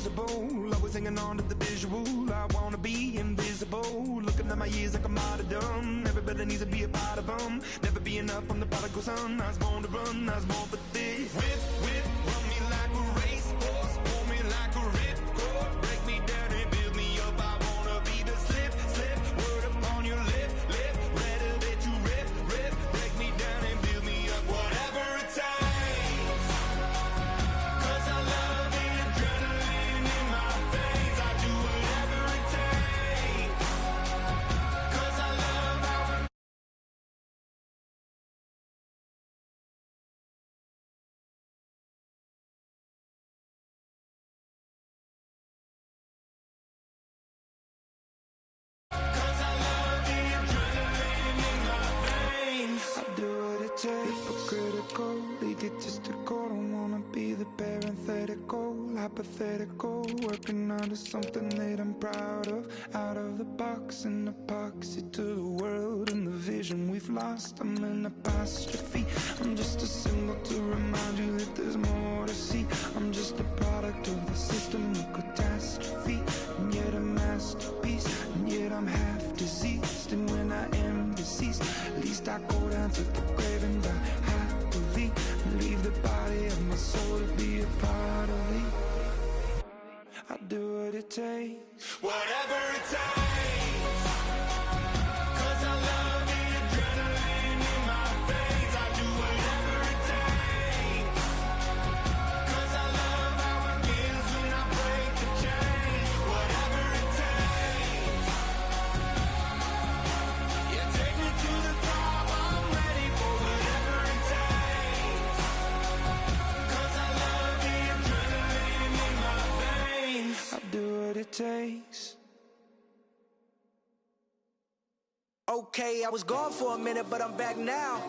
visible. Always hanging on to the visual. I wanna be invisible. Looking at my years like I'm martyrdom. Everybody needs to be a part of them. Never be enough, I'm the prodigal son. I was born to run, I was born for this. Whip, whip, run me like a racehorse. Pull me like a ripcord. Break me down and build me up. I wanna be the slip, slip. Word upon your lip, lip. Ready that you rip, rip. Break me down and build me up. Whatever it takes. 'Cause I love the adrenaline in my veins. I do whatever it takes. 'Cause I love how it hypocritical, egotistical. Don't wanna be the parenthetical, hypothetical. Working under something that I'm proud of. Out of the box, an epoxy to the world and the vision we've lost. I'm an apostrophe. I'm just a symbol to remind you that there's more to see. I'm just a product of the system of catastrophe, and yet a masterpiece, and yet I'm half diseased. And when I am deceased, at least I go down to the grave and die happily, and leave the body of my soul to be a part of me. I do what it takes, whatever it takes. 'Cause I love the adrenaline in my veins. I do whatever it takes. 'Cause I love how it feels when I break the chains. Whatever it takes. Yeah, take me to the top. I'm ready for whatever it takes. 'Cause I love the adrenaline in my veins. I do what it takes. Okay, I was gone for a minute, but I'm back now.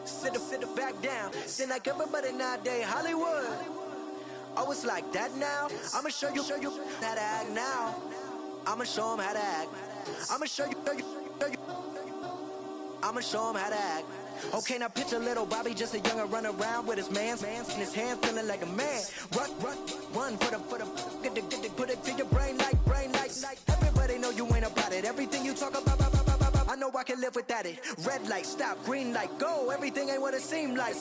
Sit back down. Seem like everybody nowadays, Hollywood. Oh, it's like that now? I'ma show you how to act now. I'ma show them how to act. I'ma show you. I'ma show them how to act. Okay, now picture little Bobby, just a youngin' run around with his mans in his hand, feeling like a man. Run for the get put it to your brain like. Everybody know you ain't about it. Everything you talk about, I know I can live without it. Red light, stop, green light, go. Everything ain't what it seem like.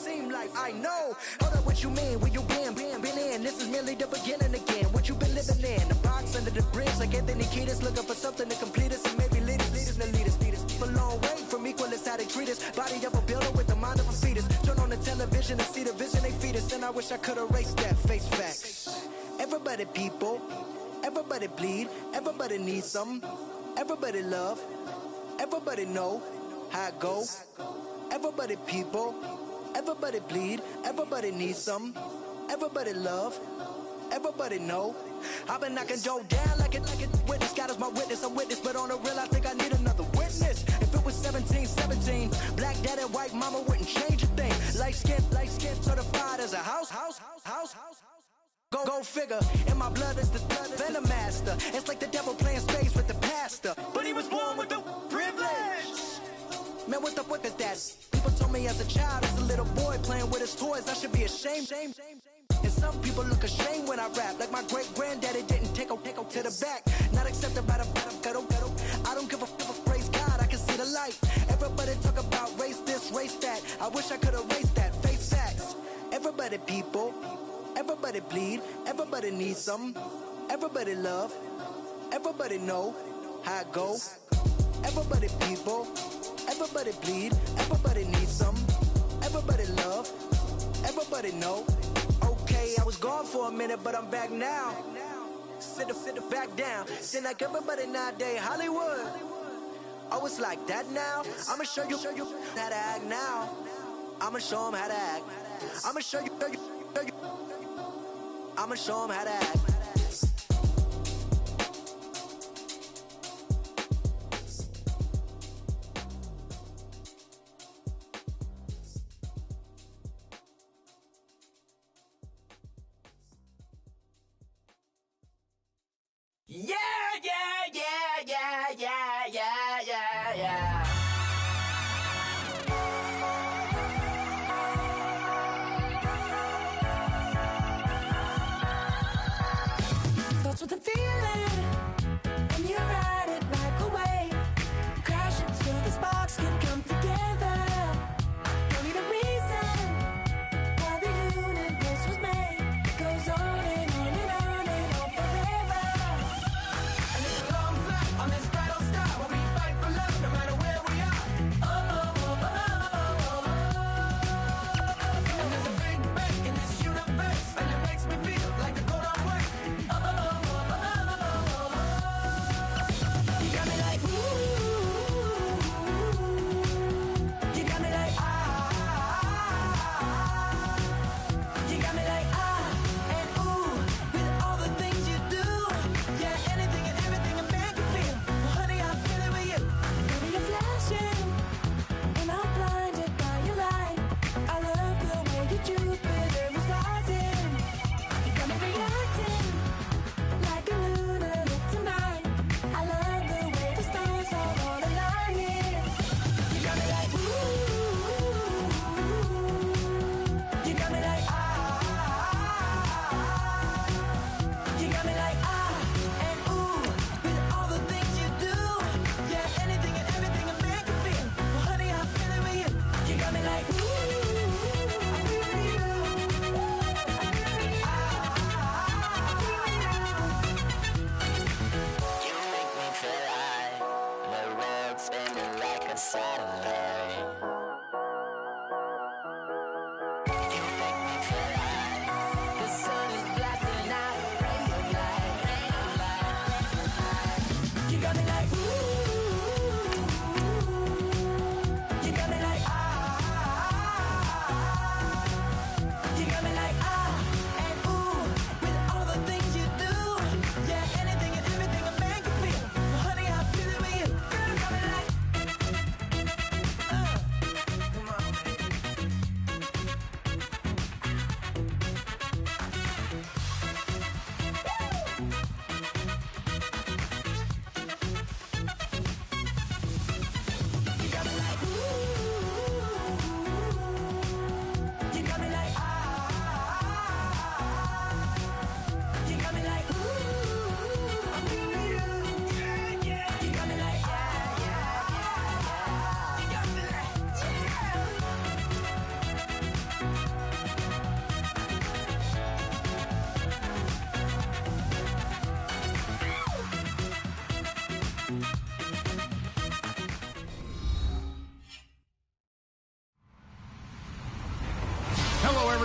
I know. Hold up, what you mean? Where you been in? This is merely the beginning again. What you been living in? The box under the bridge, like Anthony Kiedis, looking for something to complete us and maybe lead us. A long way from equal is how they treat us. Body of a builder with the mind of a fetus. Turn on the television and see the vision they feed us. And I wish I could erase that. Face facts. Everybody people, everybody bleed, everybody needs something. Everybody love, everybody know how it go. Everybody people, everybody bleed, everybody needs something. Everybody love, everybody know. I've been knocking Joe down like it. Witness, God is my witness, I'm witness. But on the real, I think I need another witness. If it was 17, black dad and white mama wouldn't change a thing. Light skin certified as a house. Go figure, in my blood is the venom master. It's like the devil playing space with the pastor. But he was born with the privilege. Man, what the fuck is that? People told me as a child, as a little boy playing with his toys, I should be ashamed. And some people look ashamed when I rap, like my great granddaddy didn't take to the back. Not accepted by the ghetto. I don't give a praise God, I can see the light. Everybody talk about race this, race that. I wish I could erase that. Face facts. Everybody people, everybody bleed, everybody needs something. Everybody love, everybody know how it go. Everybody people, everybody bleed, everybody needs something. Everybody love, everybody know. Okay, I was gone for a minute, but I'm back now. Sit back down. Seem like everybody nowadays, Hollywood. Oh, it's like that now? I'ma show you how to act now. I'ma show them how to act. I'ma show you. I'ma show them how to act. Yeah.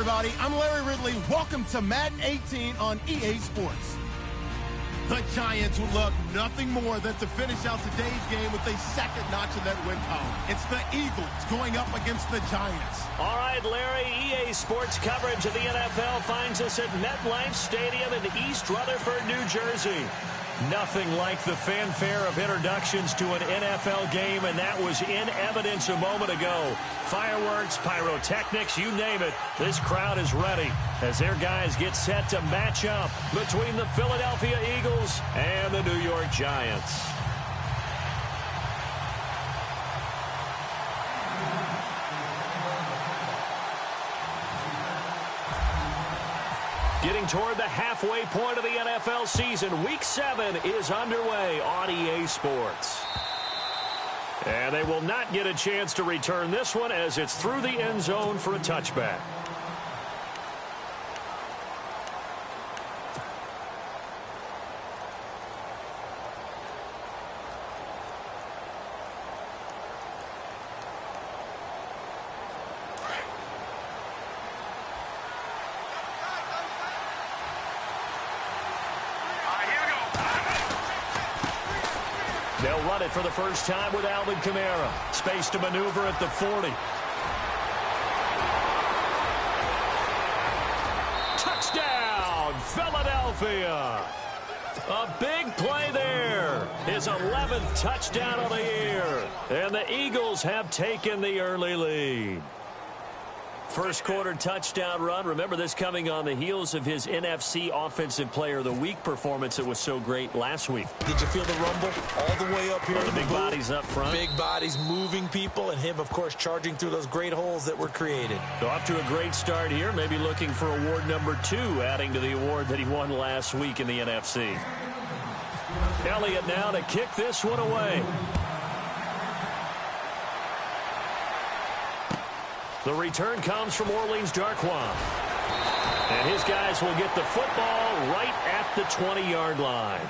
everybody. I'm Larry Ridley. Welcome to Madden 18 on EA Sports. The Giants would love nothing more than to finish out today's game with a second notch in that win column. It's the Eagles going up against the Giants. All right, Larry, EA Sports coverage of the NFL finds us at MetLife Stadium in East Rutherford, New Jersey. Nothing like the fanfare of introductions to an NFL game, and that was in evidence a moment ago. Fireworks, pyrotechnics, you name it. This crowd is ready as their guys get set to match up between the Philadelphia Eagles and the New York Giants. Getting toward the halfway point of the NFL season, Week 7 is underway on EA Sports. And they will not get a chance to return this one as it's through the end zone for a touchback. They'll run it for the first time with Alvin Kamara. Space to maneuver at the 40. Touchdown, Philadelphia. A big play there. His 11th touchdown of the year. And the Eagles have taken the early lead. First quarter touchdown run. Remember this coming on the heels of his NFC Offensive Player of the Week performance that was so great last week. Did you feel the rumble all the way up here? The big bodies up front. Big bodies moving people, and him, of course, charging through those great holes that were created. So off to a great start here. Maybe looking for award number 2, adding to the award that he won last week in the NFC. Elliott now to kick this one away. The return comes from Orleans Darkwan. And his guys will get the football right at the 20-yard line.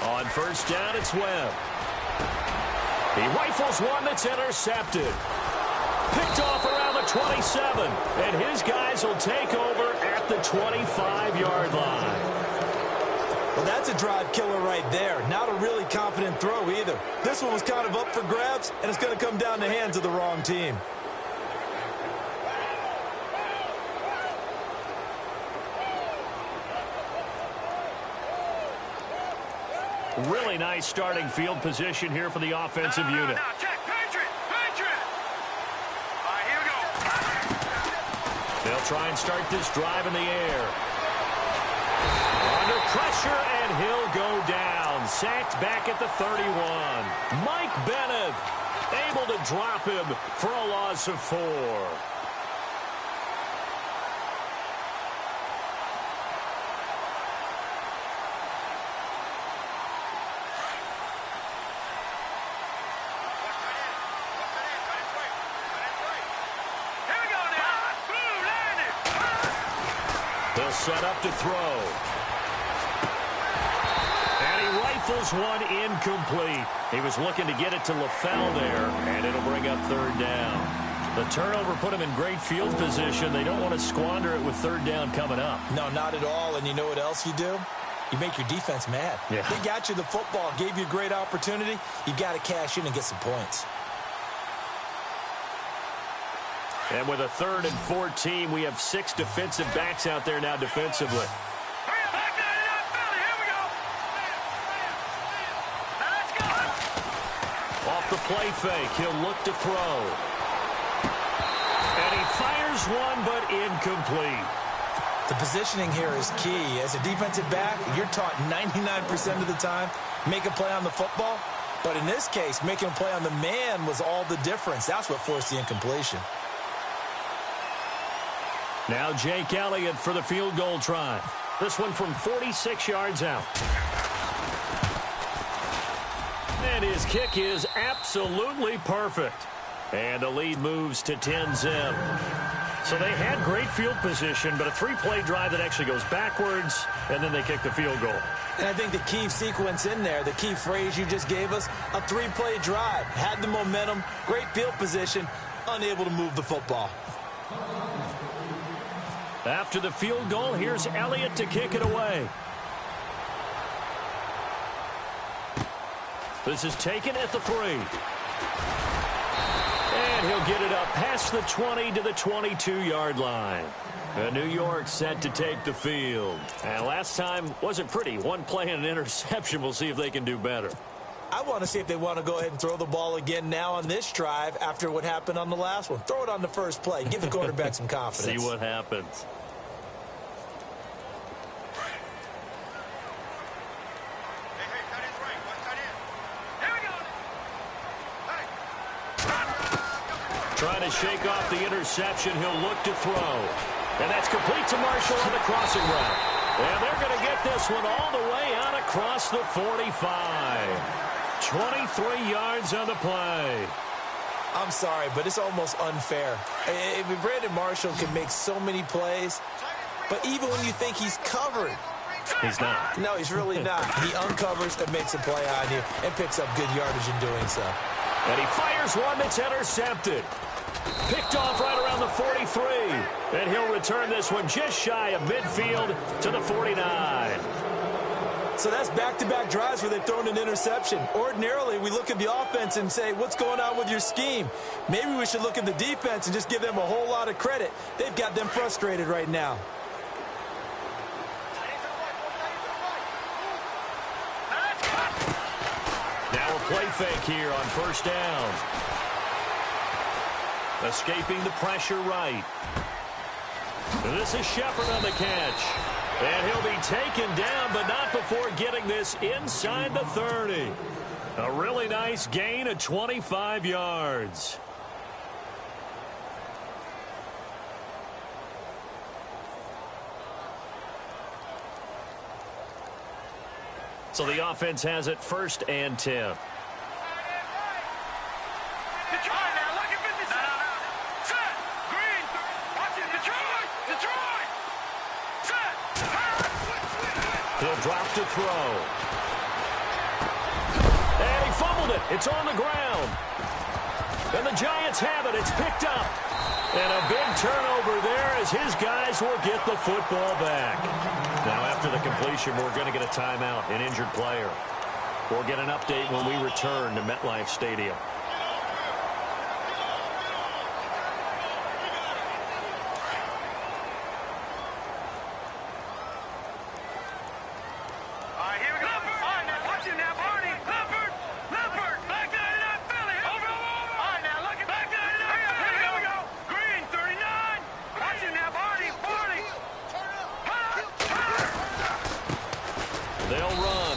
On first down, it's Webb. He rifles one that's intercepted. Picked off around the 27. And his guys will take over at the 25-yard line. Well, that's a drive killer right there. Not a really confident throw either. This one was kind of up for grabs, and it's going to come down the hands of the wrong team. Really nice starting field position here for the offensive unit. Now, check. Patriot. All right, here we go. They'll try and start this drive in the air. Under pressure, and he'll go down. Sacked back at the 31. Mike Bennett able to drop him for a loss of 4. He'll set up to throw. And he rifles one incomplete. He was looking to get it to LaFell there, and it'll bring up third down. The turnover put him in great field position. They don't want to squander it with third down coming up. No, not at all. And you know what else you do? You make your defense mad. Yeah. They got you the football, gave you a great opportunity. You got to cash in and get some points. And with a 3rd and 14, we have 6 defensive backs out there now defensively. Off the play fake, he'll look to throw. And he fires one, but incomplete. The positioning here is key. As a defensive back, you're taught 99% of the time, make a play on the football. But in this case, making a play on the man was all the difference. That's what forced the incompletion. Now Jake Elliott for the field goal try. This one from 46 yards out. And his kick is absolutely perfect. And the lead moves to 10-zip. So they had great field position, but a three-play drive that actually goes backwards, and then they kick the field goal. And I think the key sequence in there, the key phrase you just gave us, a three-play drive. Had the momentum, great field position, unable to move the football. After the field goal, here's Elliott to kick it away. This is taken at the 3. And he'll get it up past the 20 to the 22-yard line. New York set to take the field. And last time wasn't pretty. One play and an interception. We'll see if they can do better. I want to see if they want to go ahead and throw the ball again now on this drive after what happened on the last one. Throw it on the first play. Give the quarterback some confidence. See what happens. Trying to shake off the interception. He'll look to throw. And that's complete to Marshall on the crossing route. And they're going to get this one all the way out across the 45. 23 yards on the play. I'm sorry, but it's almost unfair. Brandon Marshall can make so many plays, but even when you think he's covered, he's not. No, he's really not. He uncovers and makes a play on you and picks up good yardage in doing so. And he fires one that's intercepted. Picked off right around the 43. And he'll return this one just shy of midfield to the 49. So that's back-to-back drives where they've thrown an interception. Ordinarily, we look at the offense and say, what's going on with your scheme? Maybe we should look at the defense and just give them a whole lot of credit. They've got them frustrated right now. Now a play fake here on first down. Escaping the pressure right. This is Shepard on the catch. And he'll be taken down, but not before getting this inside the 30. A really nice gain of 25 yards. So the offense has it 1st and 10. He'll drop to throw. And he fumbled it. It's on the ground. And the Giants have it. It's picked up. And a big turnover there as his guys will get the football back. Now after the completion, we're going to get a timeout, an injured player. We'll get an update when we return to MetLife Stadium.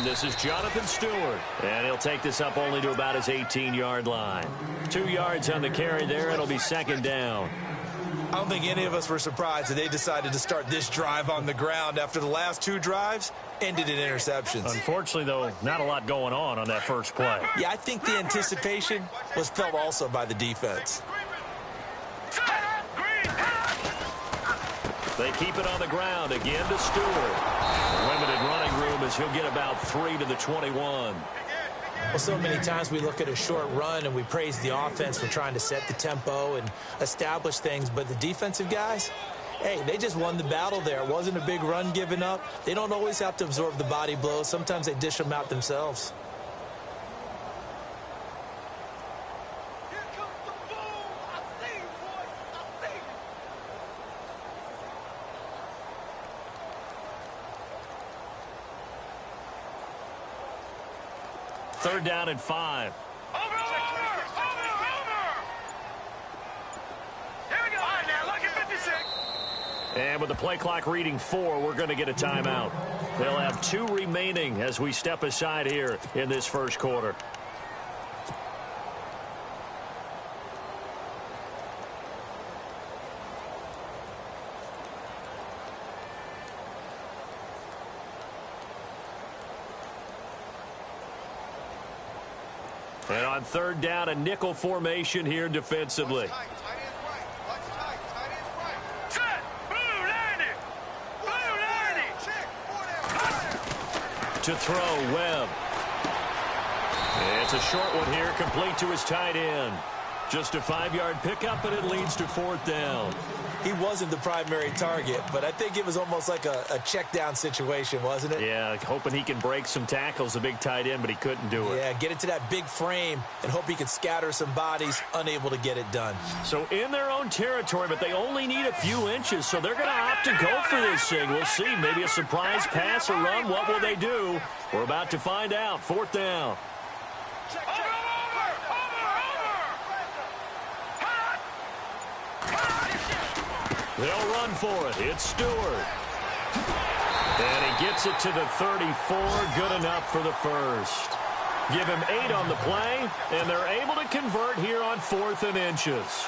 This is Jonathan Stewart, and he'll take this up only to about his 18-yard line. 2 yards on the carry there. It'll be 2nd down. I don't think any of us were surprised that they decided to start this drive on the ground after the last 2 drives ended in interceptions. Unfortunately, though, not a lot going on that first play. Yeah, I think the anticipation was felt also by the defense. They keep it on the ground again to Stewart. Limited running room as he'll get about 3 to the 21. Well, so many times we look at a short run and we praise the offense for trying to set the tempo and establish things, but the defensive guys, hey, they just won the battle there. It wasn't a big run given up. They don't always have to absorb the body blows. Sometimes they dish them out themselves. Third down and 5. Over! Here we go. All right, now, look at 56. And with the play clock reading 4, we're going to get a timeout. They'll have 2 remaining as we step aside here in this first quarter. And on third down, a nickel formation here defensively. To throw, Webb. It's a short one here, complete to his tight end. Just a 5-yard pickup, and it leads to fourth down. He wasn't the primary target, but I think it was almost like a check down situation, wasn't it? Yeah, hoping he can break some tackles, a big tight end, but he couldn't do it. Yeah, get into that big frame and hope he can scatter some bodies, unable to get it done. So in their own territory, but they only need a few inches, so they're going to opt to go for this thing. We'll see. Maybe a surprise pass or run. What will they do? We're about to find out. Fourth down. They'll run for it. It's Stewart. And he gets it to the 34. Good enough for the first. Give him 8 on the play, and they're able to convert here on 4th and inches.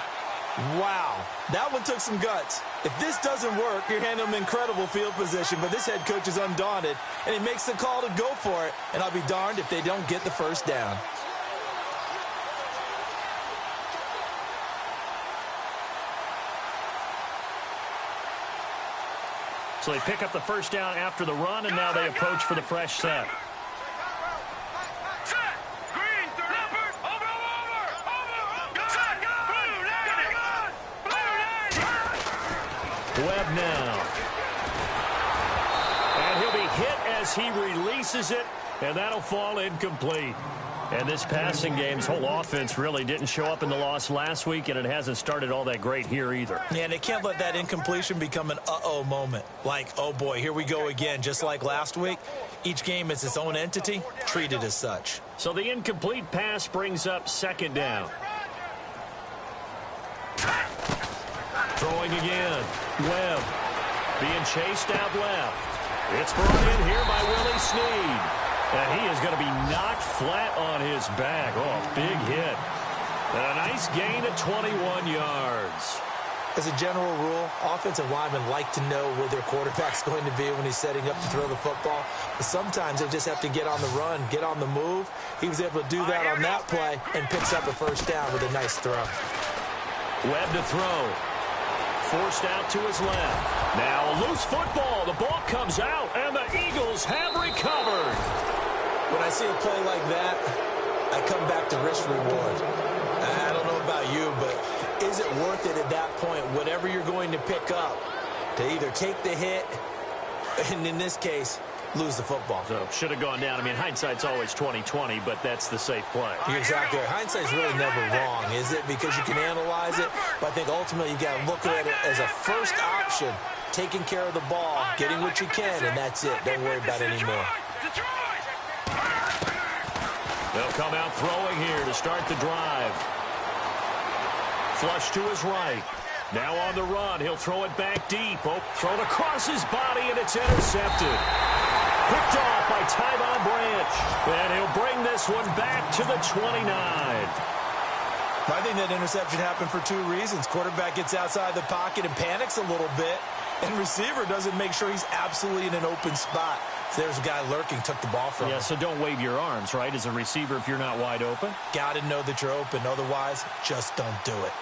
Wow, that one took some guts. If this doesn't work, you're handing them incredible field position, but this head coach is undaunted, and he makes the call to go for it, and I'll be darned if they don't get the first down. So they pick up the first down after the run, and now they approach for the fresh set. Webb now. And he'll be hit as he releases it, and that'll fall incomplete. And this passing game's whole offense really didn't show up in the loss last week, and it hasn't started all that great here either. Yeah, and they can't let that incompletion become an uh-oh moment. Like, oh boy, here we go again, just like last week. Each game is its own entity, treated as such. So the incomplete pass brings up second down. Throwing again. Webb being chased out left. It's brought in here by Willie Snead. And he is going to be knocked flat on his back. Oh, big hit. And a nice gain of 21 yards. As a general rule, offensive linemen like to know where their quarterback's going to be when he's setting up to throw the football. But sometimes they just have to get on the run, get on the move. He was able to do that on that play and picks up a first down with a nice throw. Webb to throw. Forced out to his left. Now a loose football. The ball comes out, and the Eagles have recovered. When I see a play like that, I come back to risk reward. I don't know about you, but is it worth it at that point, whatever you're going to pick up, to either take the hit, and in this case, lose the football? So should have gone down. I mean, hindsight's always 20/20, but that's the safe play. You're exactly right. Hindsight's really never wrong, is it? Because you can analyze it, but I think ultimately you got to look at it as a first option, taking care of the ball, getting what you can, and that's it. Don't worry about it anymore. They'll come out throwing here to start the drive. Flush to his right. Now on the run. He'll throw it back deep. Oh, thrown across his body, and it's intercepted. Picked off by Tyvon Branch. And he'll bring this one back to the 29. I think that interception happened for two reasons. Quarterback gets outside the pocket and panics a little bit, and receiver doesn't make sure he's absolutely in an open spot. So there's a guy lurking, took the ball from him. Yeah, so don't wave your arms, right, as a receiver if you're not wide open? Got to know that you're open. Otherwise, just don't do it.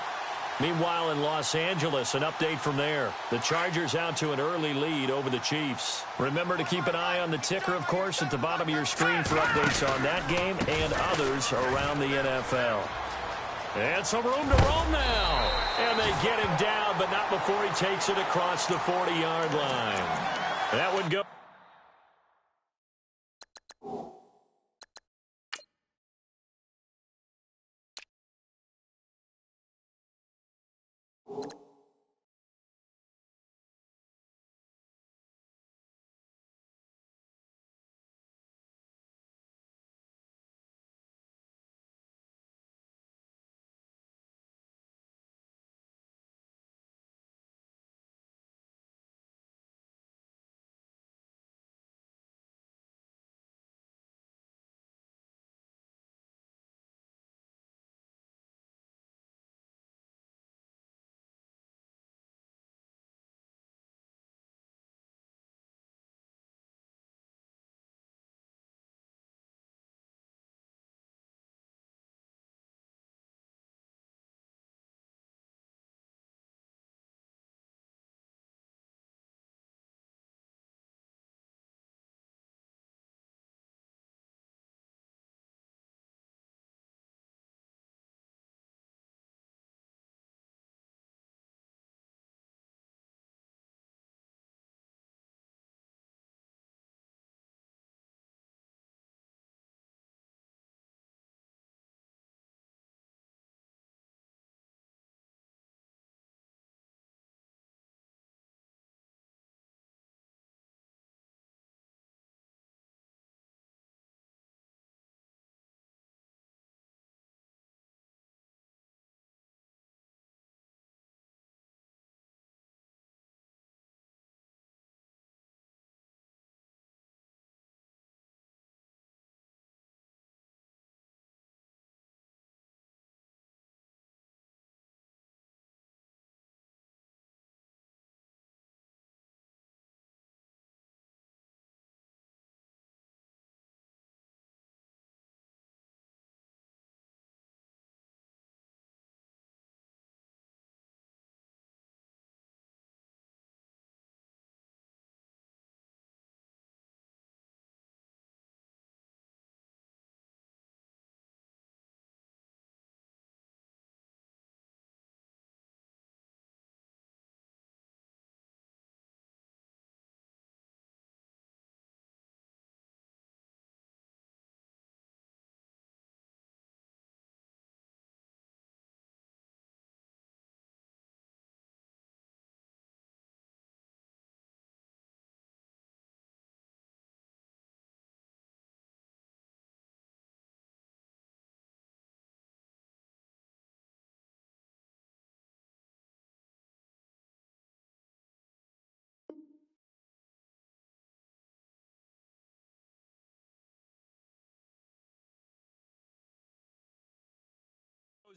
Meanwhile, in Los Angeles, an update from there. The Chargers out to an early lead over the Chiefs. Remember to keep an eye on the ticker, of course, at the bottom of your screen for updates on that game and others around the NFL. And some room to roam now. And they get him down, but not before he takes it across the 40-yard line. That would go.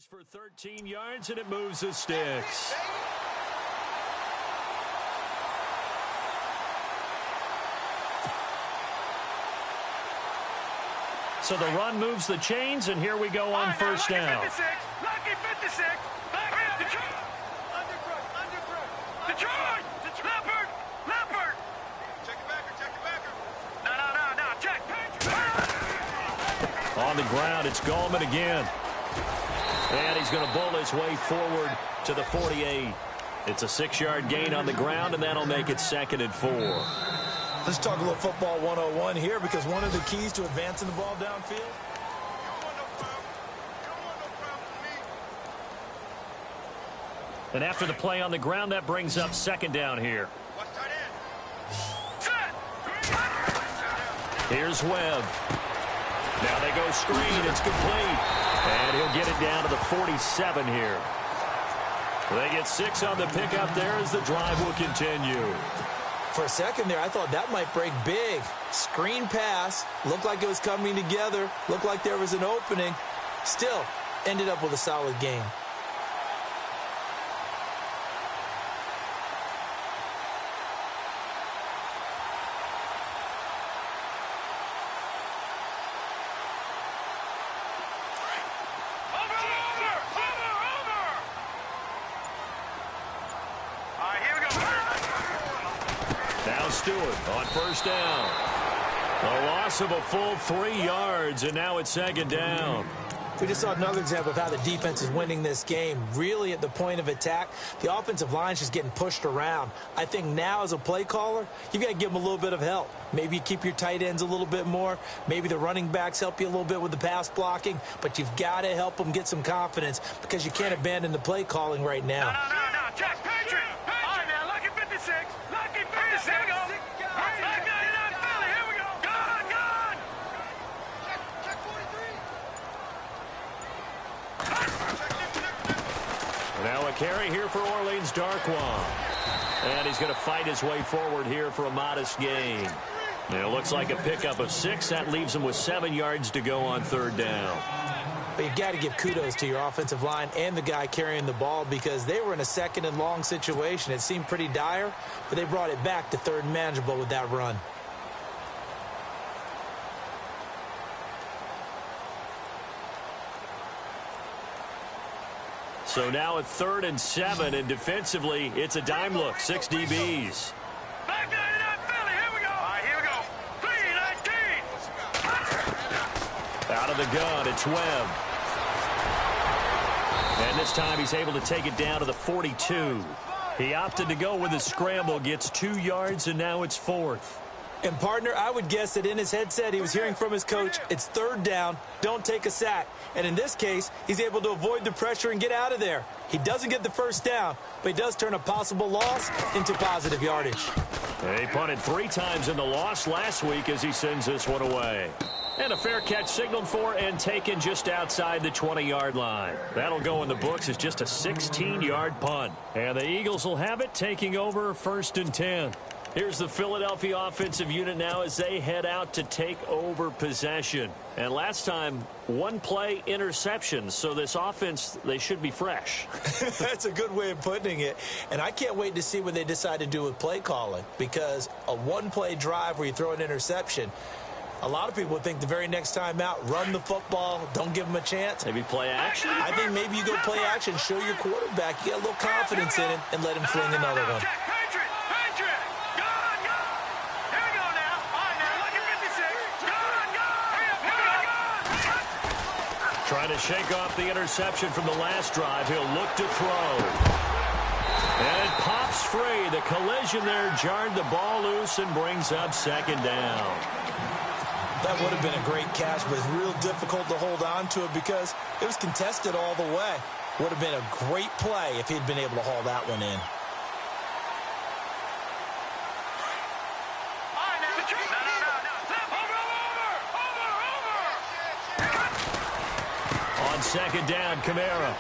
For 13 yards, and it moves the sticks. So the run moves the chains, and here we go on first down. Lucky 56. Detroit. Leopard. Check it backer. No. Check. On the ground, it's Gallman again. And he's going to bull his way forward to the 48. It's a 6-yard gain on the ground, and that'll make it 2nd and 4. Let's talk a little football 101 here, because one of the keys to advancing the ball downfield. And after the play on the ground, that brings up 2nd down here. Here's Webb. Now they go screen. It's complete. And he'll get it down to the 47 here. They get 6 on the pickup there as the drive will continue. For a second there, I thought that might break big. Screen pass. Looked like it was coming together. Looked like there was an opening. Still, ended up with a solid game. Stewart on first down. A loss of a full 3 yards, and now it's 2nd down. We just saw another example of how the defense is winning this game. Really at the point of attack, the offensive line's just getting pushed around. I think now as a play caller, you've got to give them a little bit of help. Maybe you keep your tight ends a little bit more. Maybe the running backs help you a little bit with the pass blocking. But you've got to help them get some confidence, because you can't abandon the play calling right now. No. Check. Patriot. All right, now. Lucky 56. Lucky 56. Here we go. Back 99 Philly. Here we go. Gone. Check 43. Now a carry here for Orleans, Darkwa. And he's going to fight his way forward here for a modest gain. It looks like a pickup of 6. That leaves him with 7 yards to go on 3rd down. But you've got to give kudos to your offensive line and the guy carrying the ball, because they were in a 2nd and long situation. It seemed pretty dire, but they brought it back to 3rd and manageable with that run. So now at 3rd and 7, and defensively, it's a dime look. 6 DBs. Back 99 Philly. Here we go. All right, here we go. 3-19. Out of the gun, it's Webb. And this time he's able to take it down to the 42. He opted to go with a scramble, gets 2 yards, and now it's 4th. And, partner, I would guess that in his headset he was hearing from his coach, it's 3rd down, don't take a sack. And in this case, he's able to avoid the pressure and get out of there. He doesn't get the 1st down, but he does turn a possible loss into positive yardage. He punted 3 times in the loss last week as he sends this one away. And a fair catch signaled for and taken just outside the 20-yard line. That'll go in the books as just a 16-yard punt. And the Eagles will have it, taking over 1st and 10. Here's the Philadelphia offensive unit now as they head out to take over possession. And last time, 1 play interceptions, so this offense, they should be fresh. That's a good way of putting it. And I can't wait to see what they decide to do with play calling, because a 1-play drive where you throw an interception, a lot of people think the very next time out, run the football, don't give them a chance. Maybe play action? I think maybe you go play action, show your quarterback, you get a little confidence in it, and let him fling another one. Trying to shake off the interception from the last drive. He'll look to throw. And it pops free. The collision there jarred the ball loose and brings up 2nd down. That would have been a great catch, but it's real difficult to hold on to it because it was contested all the way. Would have been a great play if he'd been able to haul that one in. On 2nd down, Kamara.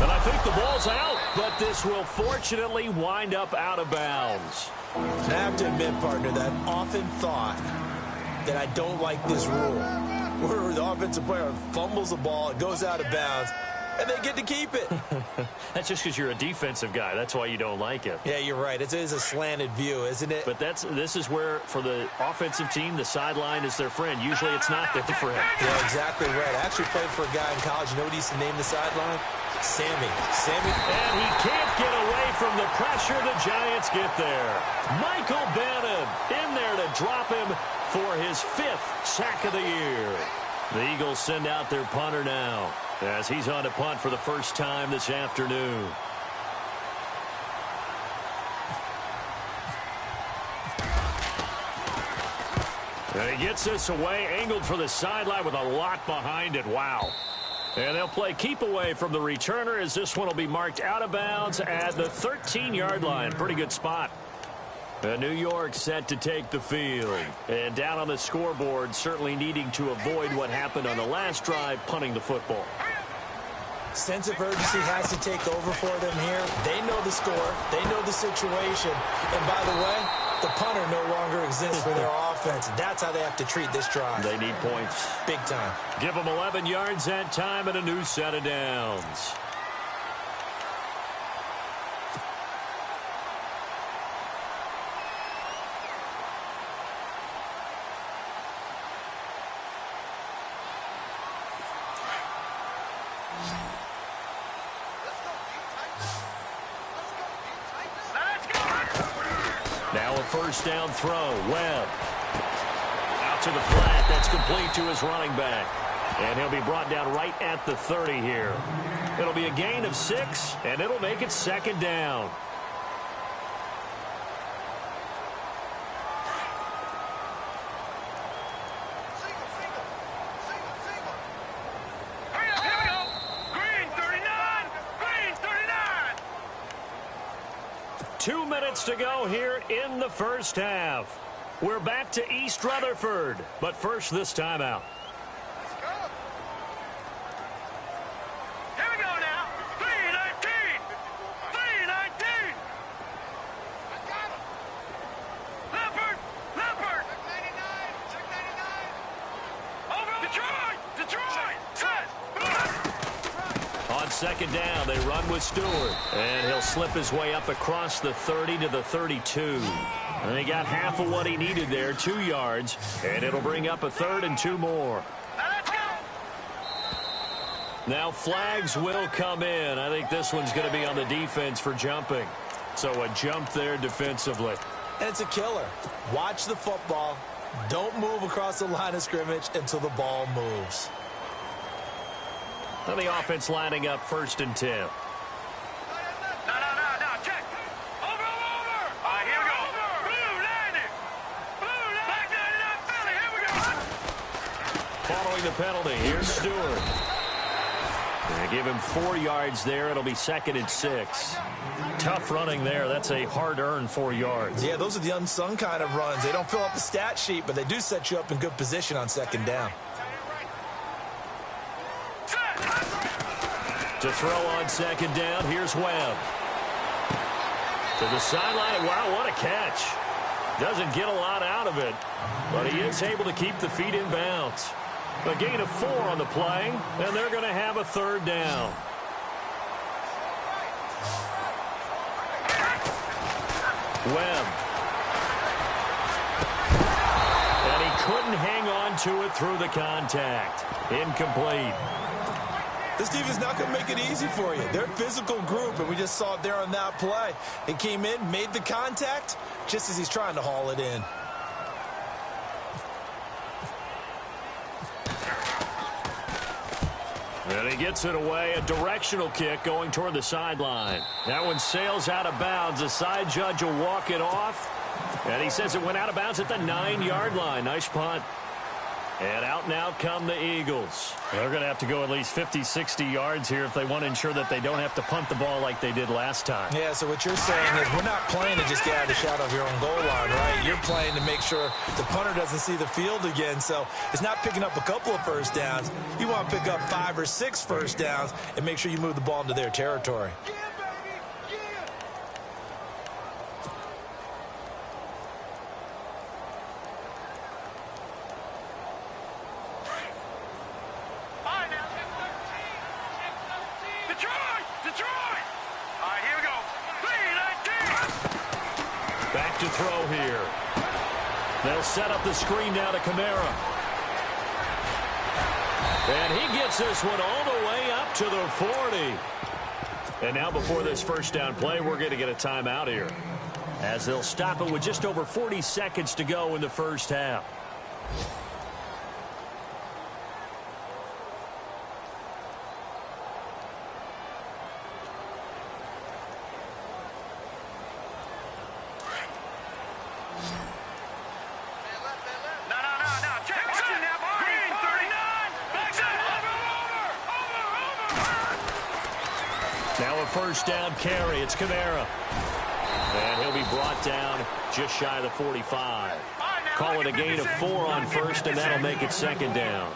And I think the ball's out, but this will fortunately wind up out of bounds. And I have to admit, partner, that I've often thought that I don't like this rule. where the offensive player fumbles the ball, it goes out of bounds, and they get to keep it. That's just because you're a defensive guy. That's why you don't like it. Yeah, you're right. It is a slanted view, isn't it? But this is where, for the offensive team, the sideline is their friend. Usually it's not their friend. Yeah, exactly right. I actually played for a guy in college. You know what he used to name the sideline? Sammy. And he can't get away from the pressure. The Giants get there. Michael Bannon in there to drop him for his 5th sack of the year. The Eagles send out their punter now, as he's on to punt for the first time this afternoon. And he gets this away, angled for the sideline with a lot behind it. Wow. And they'll play keep away from the returner, as this one will be marked out of bounds at the 13-yard line. Pretty good spot. And New York set to take the field. And down on the scoreboard, certainly needing to avoid what happened on the last drive, punting the football. Sense of urgency has to take over for them here. They know the score. They know the situation. And by the way, the punter no longer exists for their offense. That's how they have to treat this drive. They need points. Big time. Give them 11 yards that time and a new set of downs. Now a first down throw. Webb. Out to the flat. That's complete to his running back. And he'll be brought down right at the 30 here. It'll be a gain of 6, and it'll make it second down. Here we go. Green 39. Green 39. 2 minutes to go here in the first half. We're back to East Rutherford, but first this timeout. Let's go. Here we go now. 3:19. 3:19. I got him. Leopard. Leopard. Check 99. Check 99. Over. Detroit. Detroit. Set. On second down, they run with Stewart. And he'll slip his way up across the 30 to the 32. And he got half of what he needed there, 2 yards. And it'll bring up a 3rd and 2 more. Let's go. Now flags will come in. I think this one's going to be on the defense for jumping. So a jump there defensively. And it's a killer. Watch the football. Don't move across the line of scrimmage until the ball moves. And the offense lining up 1st and 10. No. Check. Over. All right, here we go. Blue landing. Blue landing. Black 99 Philly. Here we go. Following the penalty, here's Stewart. They give him 4 yards there. It'll be 2nd and 6. Tough running there. That's a hard-earned 4 yards. Yeah, those are the unsung kind of runs. They don't fill up the stat sheet, but they do set you up in good position on second down. To throw on second down, here's Webb. To the sideline. Wow, what a catch. Doesn't get a lot out of it, but he is able to keep the feet in bounds. A gain of 4 on the play, and they're going to have a 3rd down. Webb. And he couldn't hang on to it through the contact. Incomplete. This defense is not going to make it easy for you. They're a physical group, and we just saw it there on that play. He came in, made the contact, just as he's trying to haul it in. And he gets it away. A directional kick going toward the sideline. That one sails out of bounds. The side judge will walk it off. And he says it went out of bounds at the 9-yard line. Nice punt. And out now come the Eagles. They're going to have to go at least 50, 60 yards here if they want to ensure that they don't have to punt the ball like they did last time. Yeah, so what you're saying is we're not playing to just get out of the shadow of your own goal line, right? You're playing to make sure the punter doesn't see the field again. So it's not picking up a couple of first downs. You want to pick up 5 or 6 first downs and make sure you move the ball into their territory. Back to throw here. They'll set up the screen now to Kamara. And he gets this one all the way up to the 40. And now before this first down play, we're going to get a timeout here, as they'll stop it with just over 40 seconds to go in the first half. Now a first down carry. It's Kamara. And he'll be brought down just shy of the 45. Call it a gain of 4 on first, and that'll make it second down.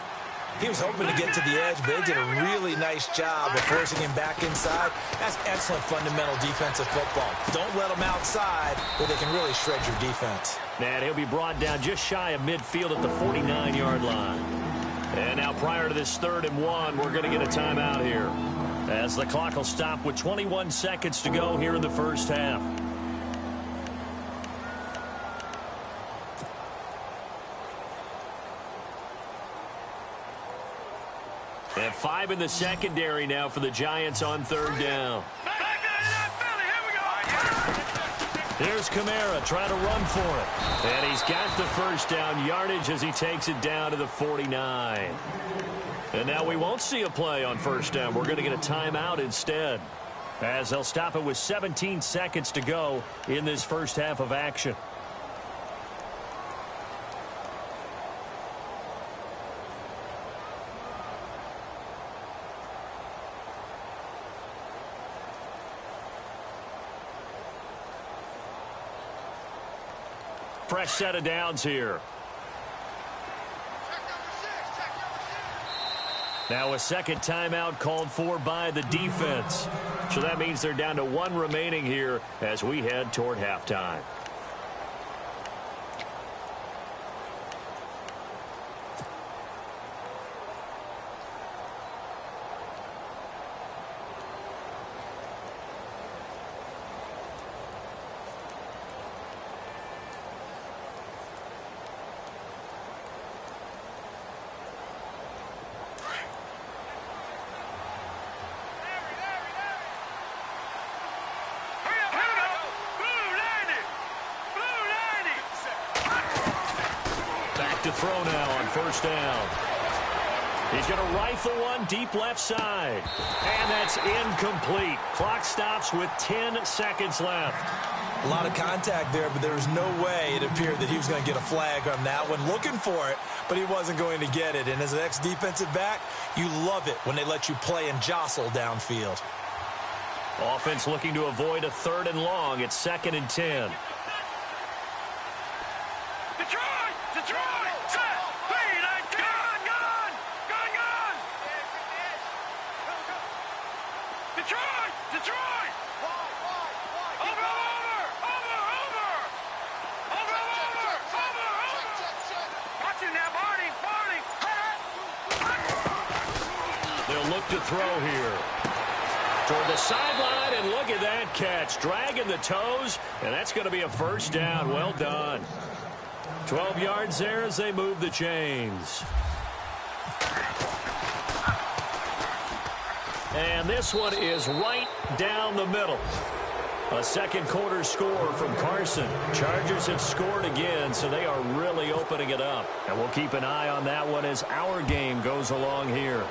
He was hoping to get to the edge, but they did a really nice job of forcing him back inside. That's excellent fundamental defensive football. Don't let them outside where they can really shred your defense. And he'll be brought down just shy of midfield at the 49-yard line. And now prior to this 3rd and 1, we're going to get a timeout here, as the clock will stop with 21 seconds to go here in the first half. And 5 in the secondary now for the Giants on 3rd down. There's Kamara trying to run for it. And he's got the first down yardage as he takes it down to the 49. And now we won't see a play on first down. We're going to get a timeout instead, as they'll stop it with 17 seconds to go in this first half of action. Fresh set of downs here. Now a second timeout called for by the defense. So that means they're down to 1 remaining here as we head toward halftime. To throw now on first down. He's going to rifle one deep left side. And that's incomplete. Clock stops with 10 seconds left. A lot of contact there, but there was no way it appeared that he was going to get a flag on that one. Looking for it, but he wasn't going to get it. And as an ex-defensive back, you love it when they let you play and jostle downfield. Offense looking to avoid a 3rd and long. It's 2nd and 10. To throw here toward the sideline, and look at that catch, dragging the toes, and that's going to be a first down. Well done. 12 yards there as they move the chains. And this one is right down the middle. A second quarter score from Carson. Chargers have scored again, so they are really opening it up. And we'll keep an eye on that one as our game goes along here.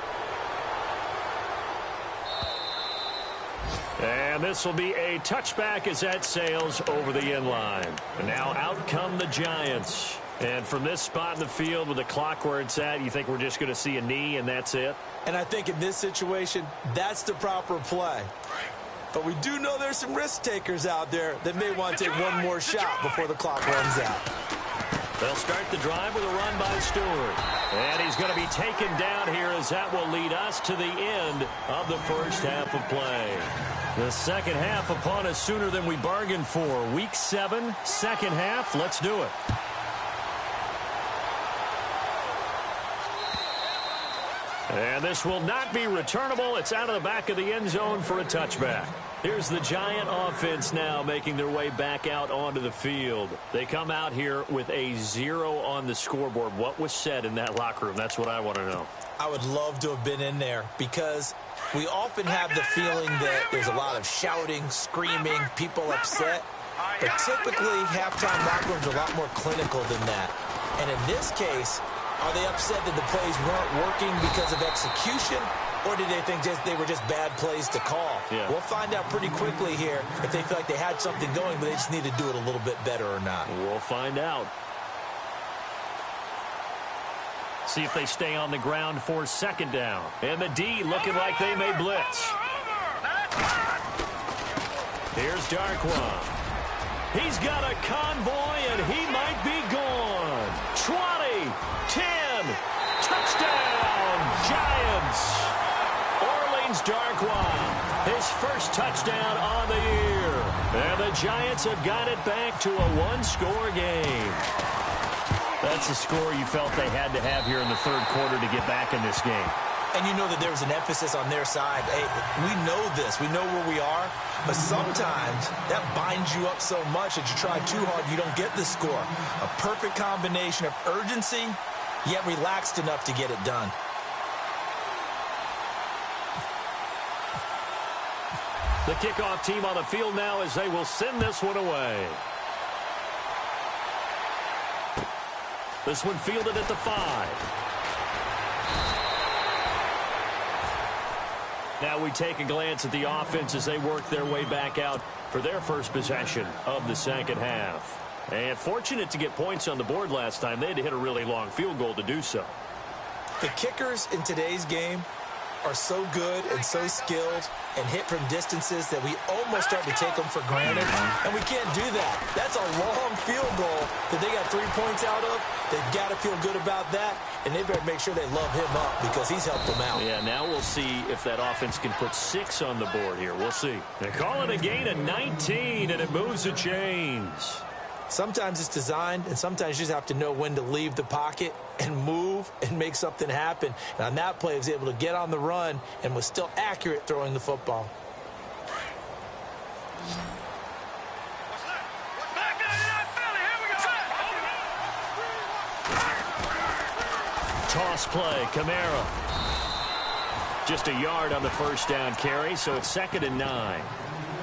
And this will be a touchback as that sails over the end line. And now out come the Giants. And from this spot in the field with the clock where it's at, you think we're just going to see a knee and that's it? And I think in this situation, that's the proper play. But we do know there's some risk takers out there that may want to take one more shot before the clock runs out. They'll start the drive with a run by Stewart. And he's going to be taken down here as that will lead us to the end of the first half of play. The second half upon us sooner than we bargained for. Week 7, second half. Let's do it. And this will not be returnable. It's out of the back of the end zone for a touchback. Here's the Giant offense now making their way back out onto the field. They come out here with a 0 on the scoreboard. What was said in that locker room? That's what I want to know. I would love to have been in there because we often have the feeling that there's a lot of shouting, screaming, people upset. But typically, halftime locker rooms are a lot more clinical than that. And in this case, are they upset that the plays weren't working because of execution? Or did they think they were just bad plays to call? Yeah. We'll find out pretty quickly here if they feel like they had something going, but they just need to do it a little bit better or not. We'll find out. See if they stay on the ground for second down. And the D looking like they may blitz. Here's Darkwa. He's got a convoy, and he might be gone. 20, 10, touchdown, Giants. Darkwa, his first touchdown on the year. And the Giants have got it back to a one-score game. That's a score you felt they had to have here in the third quarter to get back in this game. And you know that there was an emphasis on their side. Hey, we know this. We know where we are. But sometimes that binds you up so much that you try too hard, you don't get the score. A perfect combination of urgency, yet relaxed enough to get it done. The kickoff team on the field now as they will send this one away. This one fielded at the 5. Now we take a glance at the offense as they work their way back out for their first possession of the second half. And fortunate to get points on the board last time. They had to hit a really long field goal to do so. The kickers in today's game are so good and so skilled and hit from distances that we almost start to take them for granted, and we can't do that. That's a long field goal that they got 3 points out of. They've got to feel good about that, and they better make sure they love him up because he's helped them out. Yeah, now we'll see if that offense can put 6 on the board here. We'll see. They call it a gain of 19, and it moves the chains. Sometimes it's designed, and sometimes you just have to know when to leave the pocket and move and make something happen. And on that play, he was able to get on the run and was still accurate throwing the football. Toss play, Kamara. Just a yard on the first down carry, so it's 2nd and 9.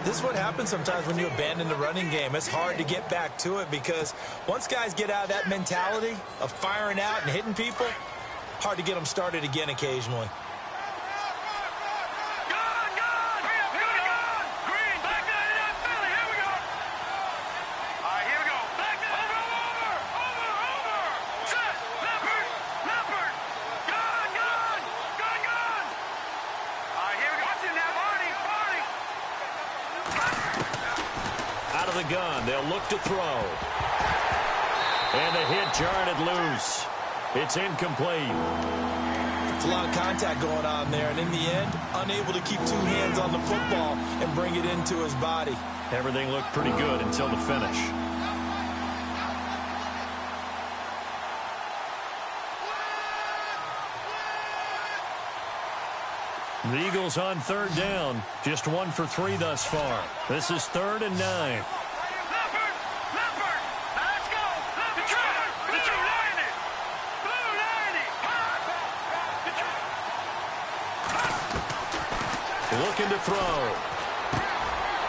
This is what happens sometimes when you abandon the running game. It's hard to get back to it because once guys get out of that mentality of firing out and hitting people, hard to get them started again occasionally. The gun, they'll look to throw. And the hit jarred it loose. It's incomplete. It's a lot of contact going on there, and in the end, unable to keep 2 hands on the football and bring it into his body. Everything looked pretty good until the finish. The Eagles on 3rd down. Just 1 for 3 thus far. This is 3rd and 9. Looking to throw.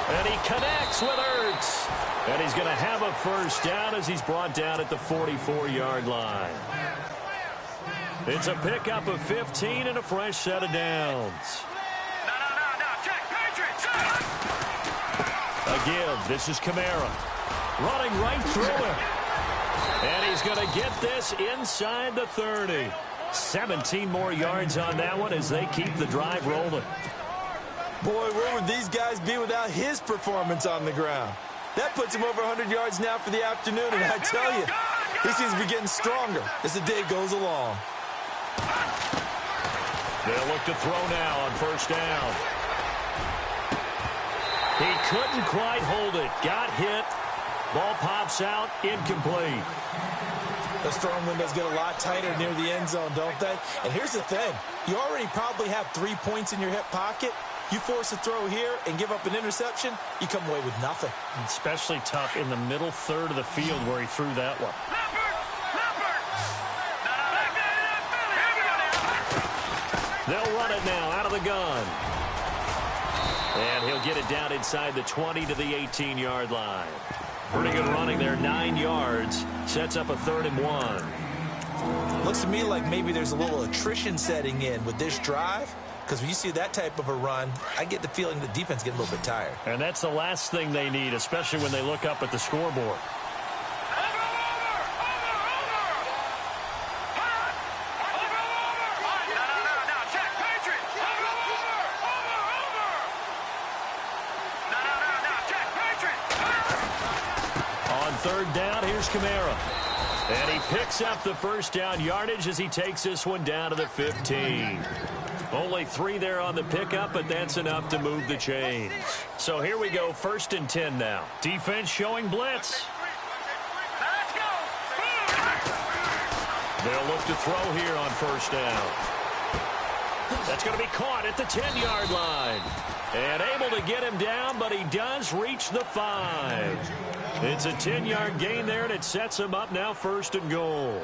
And he connects with Ertz. And he's going to have a first down as he's brought down at the 44-yard line. It's a pickup of 15 and a fresh set of downs. A give. This is Kamara. Running right through him. And he's going to get this inside the 30. 17 more yards on that one as they keep the drive rolling. Boy, where would these guys be without his performance on the ground? That puts him over 100 yards now for the afternoon, and I tell you, he seems to be getting stronger as the day goes along. They'll look to throw now on first down. He couldn't quite hold it. Got hit. Ball pops out. Incomplete. The throwing windows get a lot tighter near the end zone, don't they? And here's the thing. You already probably have 3 points in your hip pocket. You force a throw here and give up an interception, you come away with nothing. Especially tough in the middle third of the field where he threw that one. They'll run it now out of the gun. And he'll get it down inside the 20 to the 18-yard line. Pretty good running there, 9 yards. Sets up a 3rd and 1. Looks to me like maybe there's a little attrition setting in with this drive. Because when you see that type of a run, I get the feeling the defense getting a little bit tired. And that's the last thing they need, especially when they look up at the scoreboard. On 3rd down, here's Kamara. And he picks up the 1st down yardage as he takes this one down to the 15. Only 3 there on the pickup, but that's enough to move the chains. So here we go, 1st and 10 now. Defense showing blitz. They'll look to throw here on 1st down. That's going to be caught at the 10-yard line. And able to get him down, but he does reach the 5. It's a 10-yard gain there, and it sets him up now 1st and goal.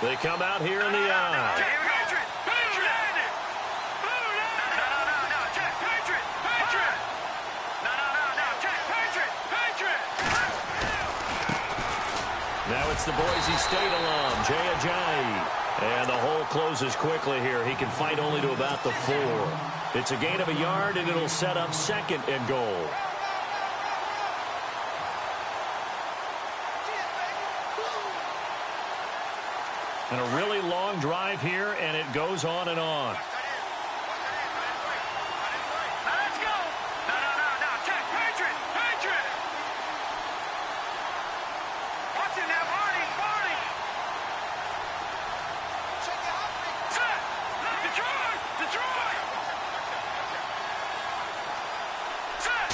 They come out here in the eye. Now it's the Boise State alum, Jay Ajayi. And the hole closes quickly here. He can fight only to about the 4. It's a gain of a yard, and it'll set up 2nd and goal. And a really long drive here, and it goes on and on. Let's go! No, check, Patriot! Watch it now, Barney! Set! Detroit! Set!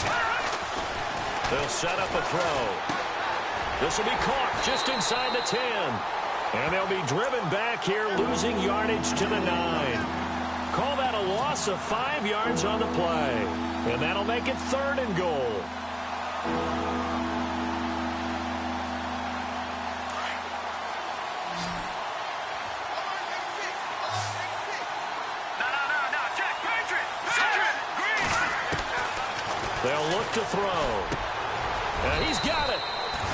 They'll set up a throw. This will be caught just inside the 10. And they'll be driven back here, losing yardage to the 9. Call that a loss of 5 yards on the play. And that'll make it 3rd and goal. Check, Patriot! They'll look to throw. And he's got it.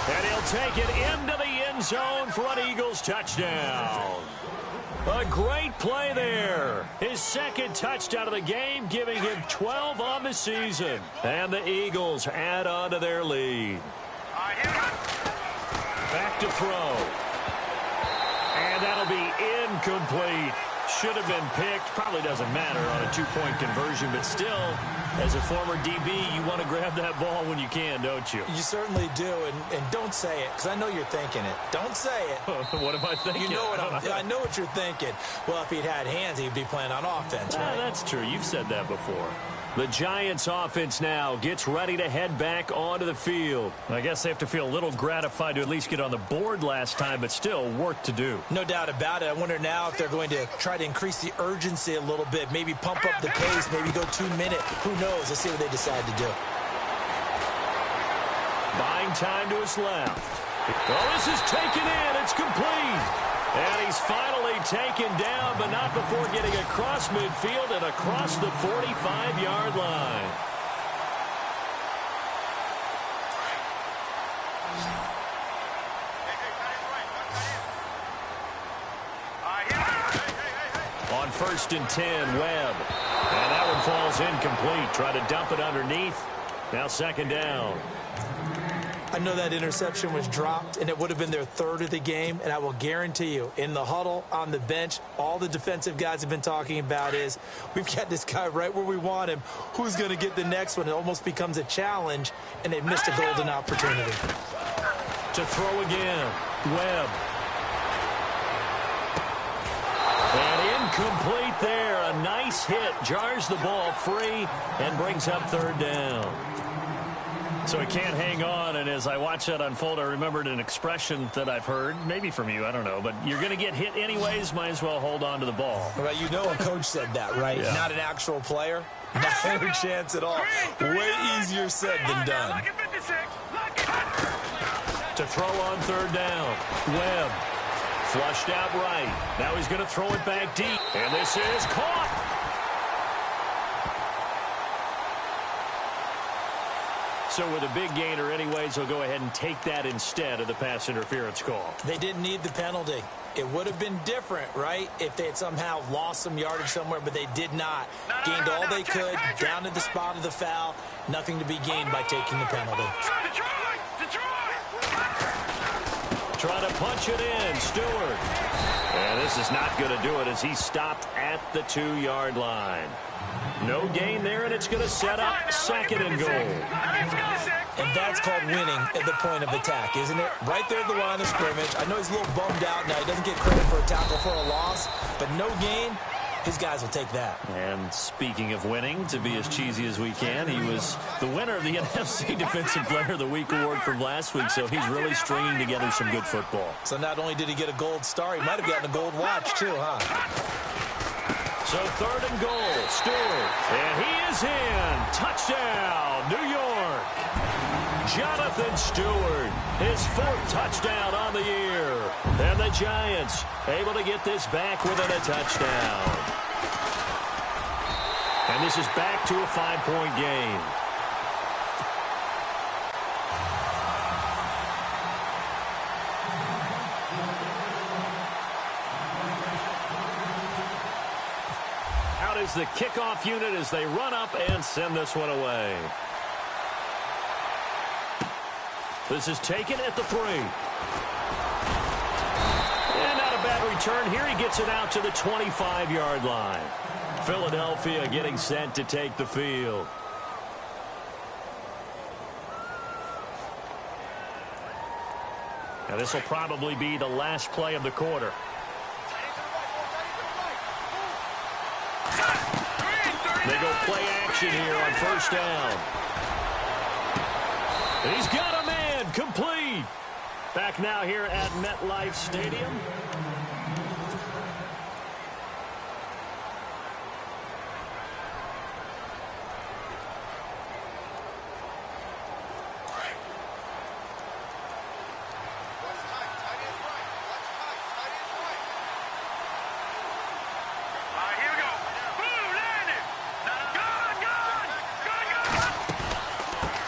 And he'll take it into the end zone for an Eagles touchdown. A great play there. His 2nd touchdown of the game, giving him 12 on the season. And the Eagles add on to their lead. Back to throw. And that'll be incomplete. Should have been picked. Probably doesn't matter on a 2-point conversion, but still, as a former DB, you want to grab that ball when you can, don't you? You certainly do, and don't say it, because I know you're thinking it. Don't say it. What am I thinking? You know what I know what you're thinking. Well, if he'd had hands, he'd be playing on offense, right? That's true. You've said that before. The Giants offense now gets ready to head back onto the field. I guess they have to feel a little gratified to at least get on the board last time, but still work to do. No doubt about it. I wonder now if they're going to try to increase the urgency a little bit, maybe pump up the pace, maybe go 2-minute. Who knows? Let's see what they decide to do. Buying time to his left. Oh, this is taken in. It's complete. And he's finally taken down, but not before getting across midfield and across the 45-yard line. On 1st and 10, Webb. And that one falls incomplete. Try to dump it underneath. Now 2nd down. I know that interception was dropped, and it would have been their 3rd of the game, and I will guarantee you, in the huddle, on the bench, all the defensive guys have been talking about is, we've got this guy right where we want him. Who's going to get the next one? It almost becomes a challenge, and they missed a golden opportunity. To throw again, Webb. And incomplete there. A nice hit. Jars the ball free and brings up 3rd down. So he can't hang on, and as I watch that unfold, I remembered an expression that I've heard, maybe from you, I don't know, but you're going to get hit anyways, might as well hold on to the ball. Well, you know a coach said that, right? Yeah. Not an actual player. Not a chance at all. Way easier said than done. To throw on third down. Webb flushed out right. Now he's going to throw it back deep, and this is caught. So with a big gainer anyways, he'll go ahead and take that instead of the pass interference call. They didn't need the penalty. It would have been different, right, if they had somehow lost some yardage somewhere, but they did not. Gained all they could, down to the spot of the foul. Nothing to be gained by taking the penalty. Trying to punch it in, Stewart. And this is not going to do it as he stopped at the 2-yard line. No gain there, and it's going to set up 2nd and goal. And that's called winning at the point of attack, isn't it? Right there at the line of scrimmage. I know he's a little bummed out now. He doesn't get credit for a tackle for a loss, but no gain, his guys will take that. And speaking of winning, to be as cheesy as we can, he was the winner of the NFC Defensive Player of the Week award from last week, so he's really stringing together some good football. So not only did he get a gold star, he might have gotten a gold watch too, huh? So 3rd and goal, Stewart, and he is in. Touchdown, New York. Jonathan Stewart, his 4th touchdown on the year. And the Giants able to get this back within a touchdown. And this is back to a 5-point game. Out is the kickoff unit as they run up and send this one away. This is taken at the 3. And not a bad return here. He gets it out to the 25-yard line. Philadelphia getting set to take the field. Now this will probably be the last play of the quarter. They go play action here on 1st down. And he's got a man complete. Back now here at MetLife Stadium.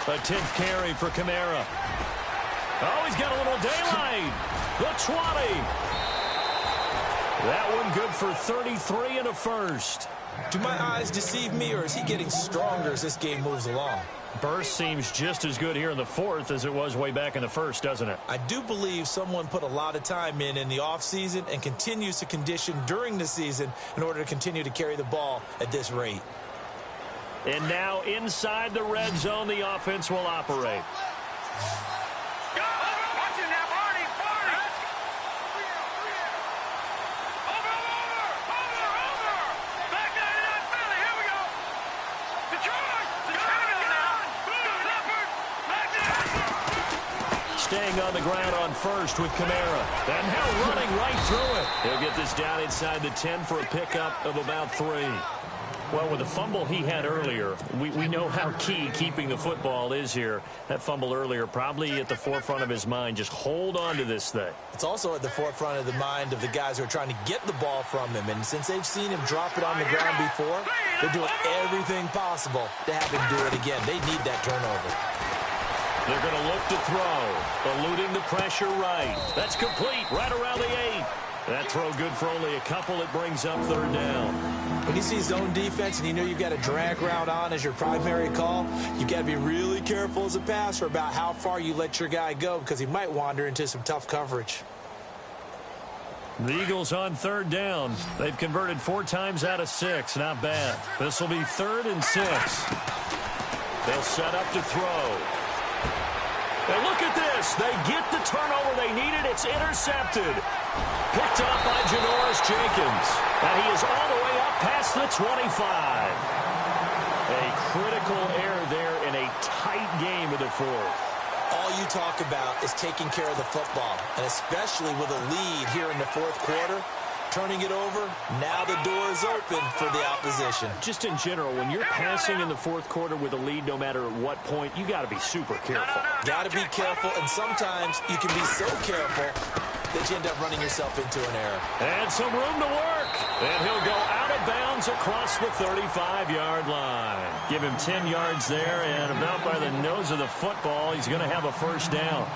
A 10th carry for Kamara. Oh, he's got a little daylight. The 20. That one good for 33 and a first. Do my eyes deceive me, or is he getting stronger as this game moves along? Burst seems just as good here in the 4th as it was way back in the 1st, doesn't it? I do believe someone put a lot of time in the offseason and continues to condition during the season in order to continue to carry the ball at this rate. And now inside the red zone, the offense will operate. Staying on the ground on 1st with Kamara. And now running right through it. He'll get this down inside the 10 for a pickup of about 3. Well, with the fumble he had earlier, we know how key keeping the football is here. That fumble earlier probably at the forefront of his mind. Just hold on to this thing. It's also at the forefront of the mind of the guys who are trying to get the ball from him. And since they've seen him drop it on the ground before, they're doing everything possible to have him do it again. They need that turnover. They're going to look to throw, eluding the pressure right. That's complete right around the 8. That throw good for only a couple. It brings up 3rd down. When you see zone defense and you know you've got a drag route on as your primary call, you've got to be really careful as a passer about how far you let your guy go because he might wander into some tough coverage. The Eagles on 3rd down. They've converted 4 times out of 6. Not bad. This will be 3rd and 6. They'll set up to throw. And look at this. They get the turnover they needed. It's intercepted. Picked up by Janoris Jenkins. And he is all the way up past the 25. A critical error there in a tight game in the fourth. All you talk about is taking care of the football, and especially with a lead here in the fourth quarter, turning it over, now the door is open for the opposition. Just in general, when you're passing in the fourth quarter with a lead, no matter at what point, you got to be super careful. Got to be careful, and sometimes you can be so careful that you end up running yourself into an error. And some room to work. And he'll go out of bounds across the 35-yard line. Give him 10 yards there, and about by the nose of the football, he's going to have a first down.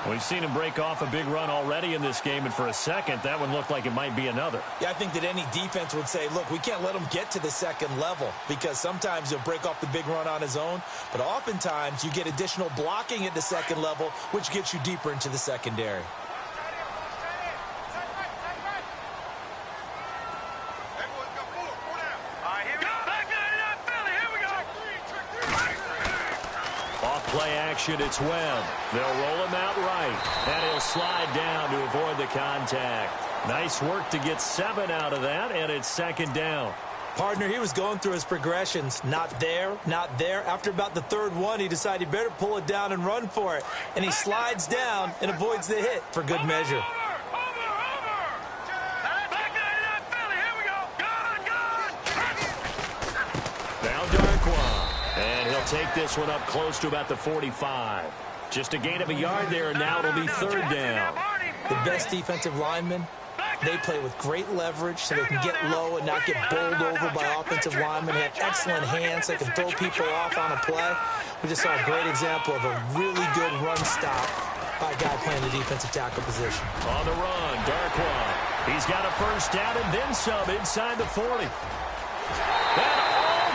We've seen him break off a big run already in this game, and for a second, that one looked like it might be another. Yeah, I think that any defense would say, look, we can't let him get to the second level, because sometimes he'll break off the big run on his own, but oftentimes you get additional blocking at the second level, which gets you deeper into the secondary. Play action, it's Webb. They'll roll him out right, and he'll slide down to avoid the contact. Nice work to get 7 out of that, and it's second down. Partner, he was going through his progressions. Not there, not there. After about the third one, he decided he better pull it down and run for it. And he slides down and avoids the hit for good measure. Take this one up close to about the 45. Just a gain of a yard there, and now it'll be third down. The best defensive linemen, they play with great leverage so they can get low and not get bowled over by offensive linemen. They have excellent hands. They can throw people off on a play. We just saw a great example of a really good run stop by a guy playing the defensive tackle position. On the run, Darkwa. He's got a first down and then some inside the 40. And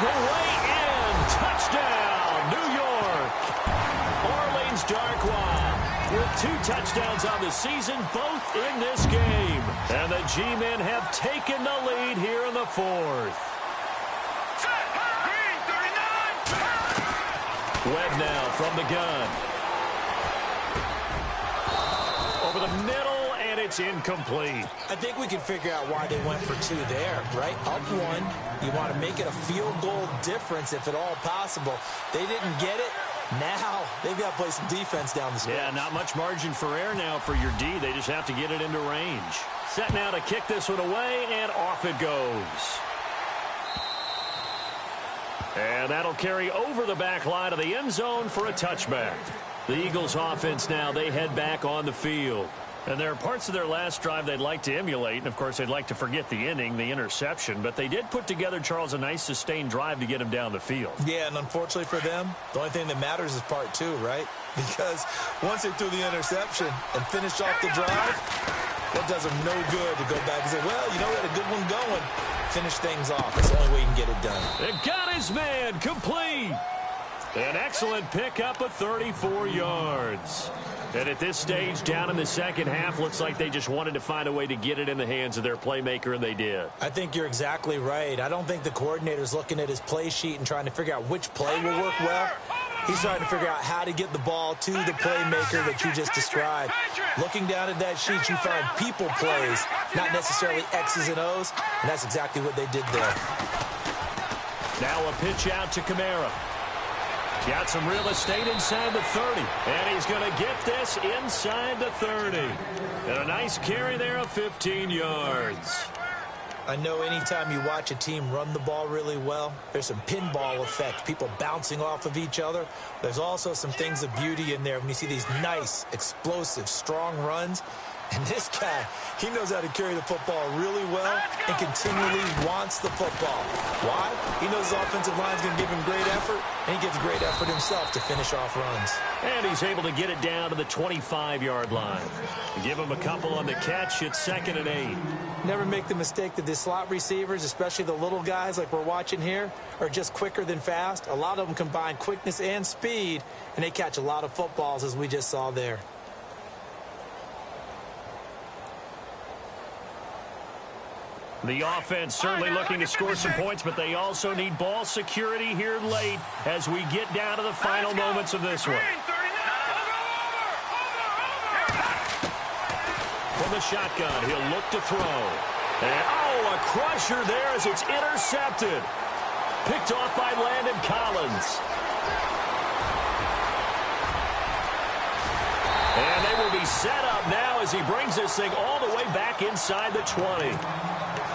all the way in. Touchdown, New York. Orleans Darkwa with 2 touchdowns on the season, both in this game. And the G-men have taken the lead here in the fourth. Webb now from the gun. Over the middle, and it's incomplete. I think we can figure out why they went for 2 there, right? Up 1, you want to make it a field goal difference if at all possible. They didn't get it. Now they've got to play some defense down the stretch. Yeah, not much margin for error now for your D. They just have to get it into range. Set now to kick this one away, and off it goes. And that'll carry over the back line of the end zone for a touchback. The Eagles offense now, they head back on the field. And there are parts of their last drive they'd like to emulate, and of course they'd like to forget the inning, the interception, but they did put together, Charles, a nice sustained drive to get him down the field. Yeah, and unfortunately for them, the only thing that matters is part 2, right? Because once they threw the interception and finished off the drive, that does them no good to go back and say, well, you know, we had a good one going. Finish things off. That's the only way you can get it done. It got his man complete. An excellent pickup of 34 yards. And at this stage, down in the second half, looks like they just wanted to find a way to get it in the hands of their playmaker, and they did. I think you're exactly right. I don't think the coordinator's looking at his play sheet and trying to figure out which play will work well. He's trying to figure out how to get the ball to the playmaker that you just described. Looking down at that sheet, you find people plays, not necessarily X's and O's, and that's exactly what they did there. Now a pitch out to Kamara. Got some real estate inside the 30. And he's going to get this inside the 30. And a nice carry there of 15 yards. I know anytime you watch a team run the ball really well, there's some pinball effect, people bouncing off of each other. There's also some things of beauty in there when you see these nice, explosive, strong runs. And this guy, he knows how to carry the football really well and continually wants the football. Why? He knows his offensive line's going to give him great effort, and he gives great effort himself to finish off runs. And he's able to get it down to the 25-yard line. Give him a couple on the catch. It's 2nd and 8. Never make the mistake that the slot receivers, especially the little guys like we're watching here, are just quicker than fast. A lot of them combine quickness and speed, and they catch a lot of footballs, as we just saw there. The offense certainly looking to score some points, but they also need ball security here late as we get down to the final moments of this one. From the shotgun, he'll look to throw. And, a crusher there as it's intercepted. Picked off by Landon Collins. he's set up now as he brings this thing all the way back inside the 20.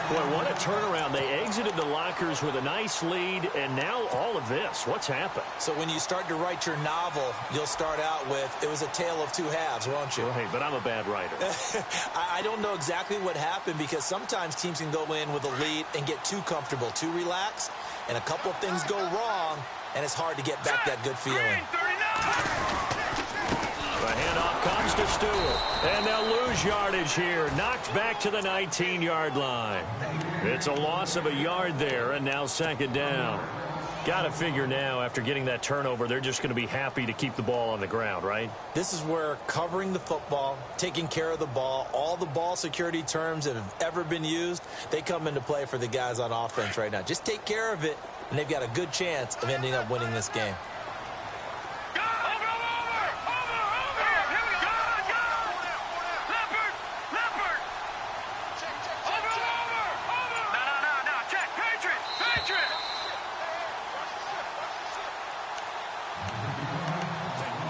Boy, what a turnaround. They exited the lockers with a nice lead, and now all of this. What's happened? So when you start to write your novel, you'll start out with, it was a tale of two halves, won't you? Right, but I'm a bad writer. I don't know exactly what happened because sometimes teams can go in with a lead and get too comfortable, too relaxed, and a couple of things go wrong, and it's hard to get back that good feeling. The handoff comes to Stewart, and they'll lose yardage here. Knocked back to the 19-yard line. It's a loss of a yard there, and now second down. Got to figure now, after getting that turnover, they're just going to be happy to keep the ball on the ground, right? This is where covering the football, taking care of the ball, all the ball security terms that have ever been used, they come into play for the guys on offense right now. Just take care of it, and they've got a good chance of ending up winning this game.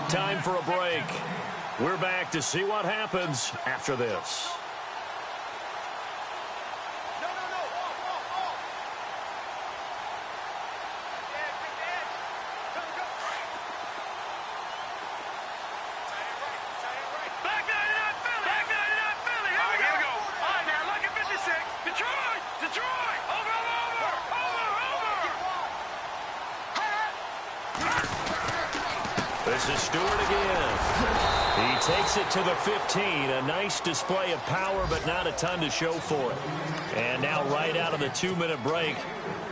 Time for a break. We're back to see what happens after this. This is Stewart again. He takes it to the 15. A nice display of power, but not a ton to show for it. And now right out of the 2-minute break,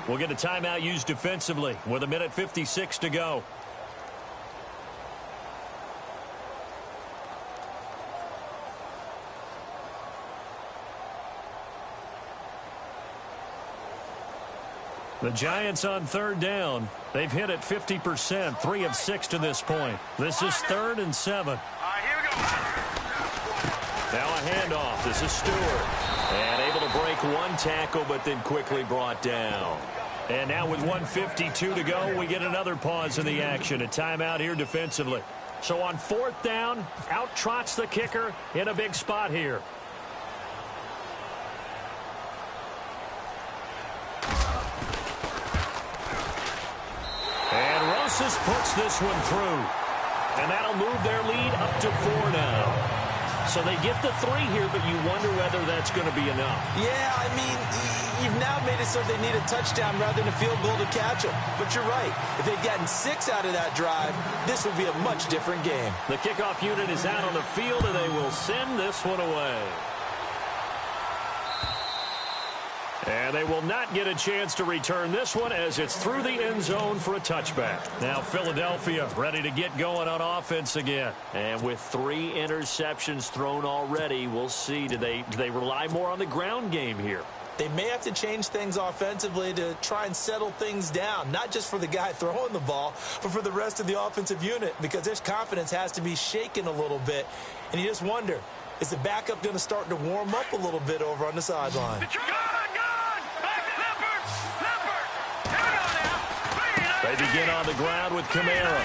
we'll get a timeout used defensively with 1:56 to go. The Giants on third down. They've hit it 50%, 3 of 6 to this point. This is 3rd and 7. Here we go. Now a handoff. This is Stewart. And able to break one tackle, but then quickly brought down. And now with 1:52 to go, we get another pause in the action. A timeout here defensively. So on 4th down, out trots the kicker in a big spot here. And Rosas puts this one through. And that'll move their lead up to 4 now. So they get the 3 here, but you wonder whether that's going to be enough. Yeah, I mean, you've now made it so they need a touchdown rather than a field goal to catch them. But you're right. If they'd gotten 6 out of that drive, this would be a much different game. The kickoff unit is out on the field, and they will send this one away. And they will not get a chance to return this one as it's through the end zone for a touchback. Now Philadelphia ready to get going on offense again. And with 3 interceptions thrown already, we'll see. Do they rely more on the ground game here? They may have to change things offensively to try and settle things down, not just for the guy throwing the ball, but for the rest of the offensive unit, because their confidence has to be shaken a little bit. And you just wonder, is the backup going to start to warm up a little bit over on the sideline? They begin on the ground with Kamara.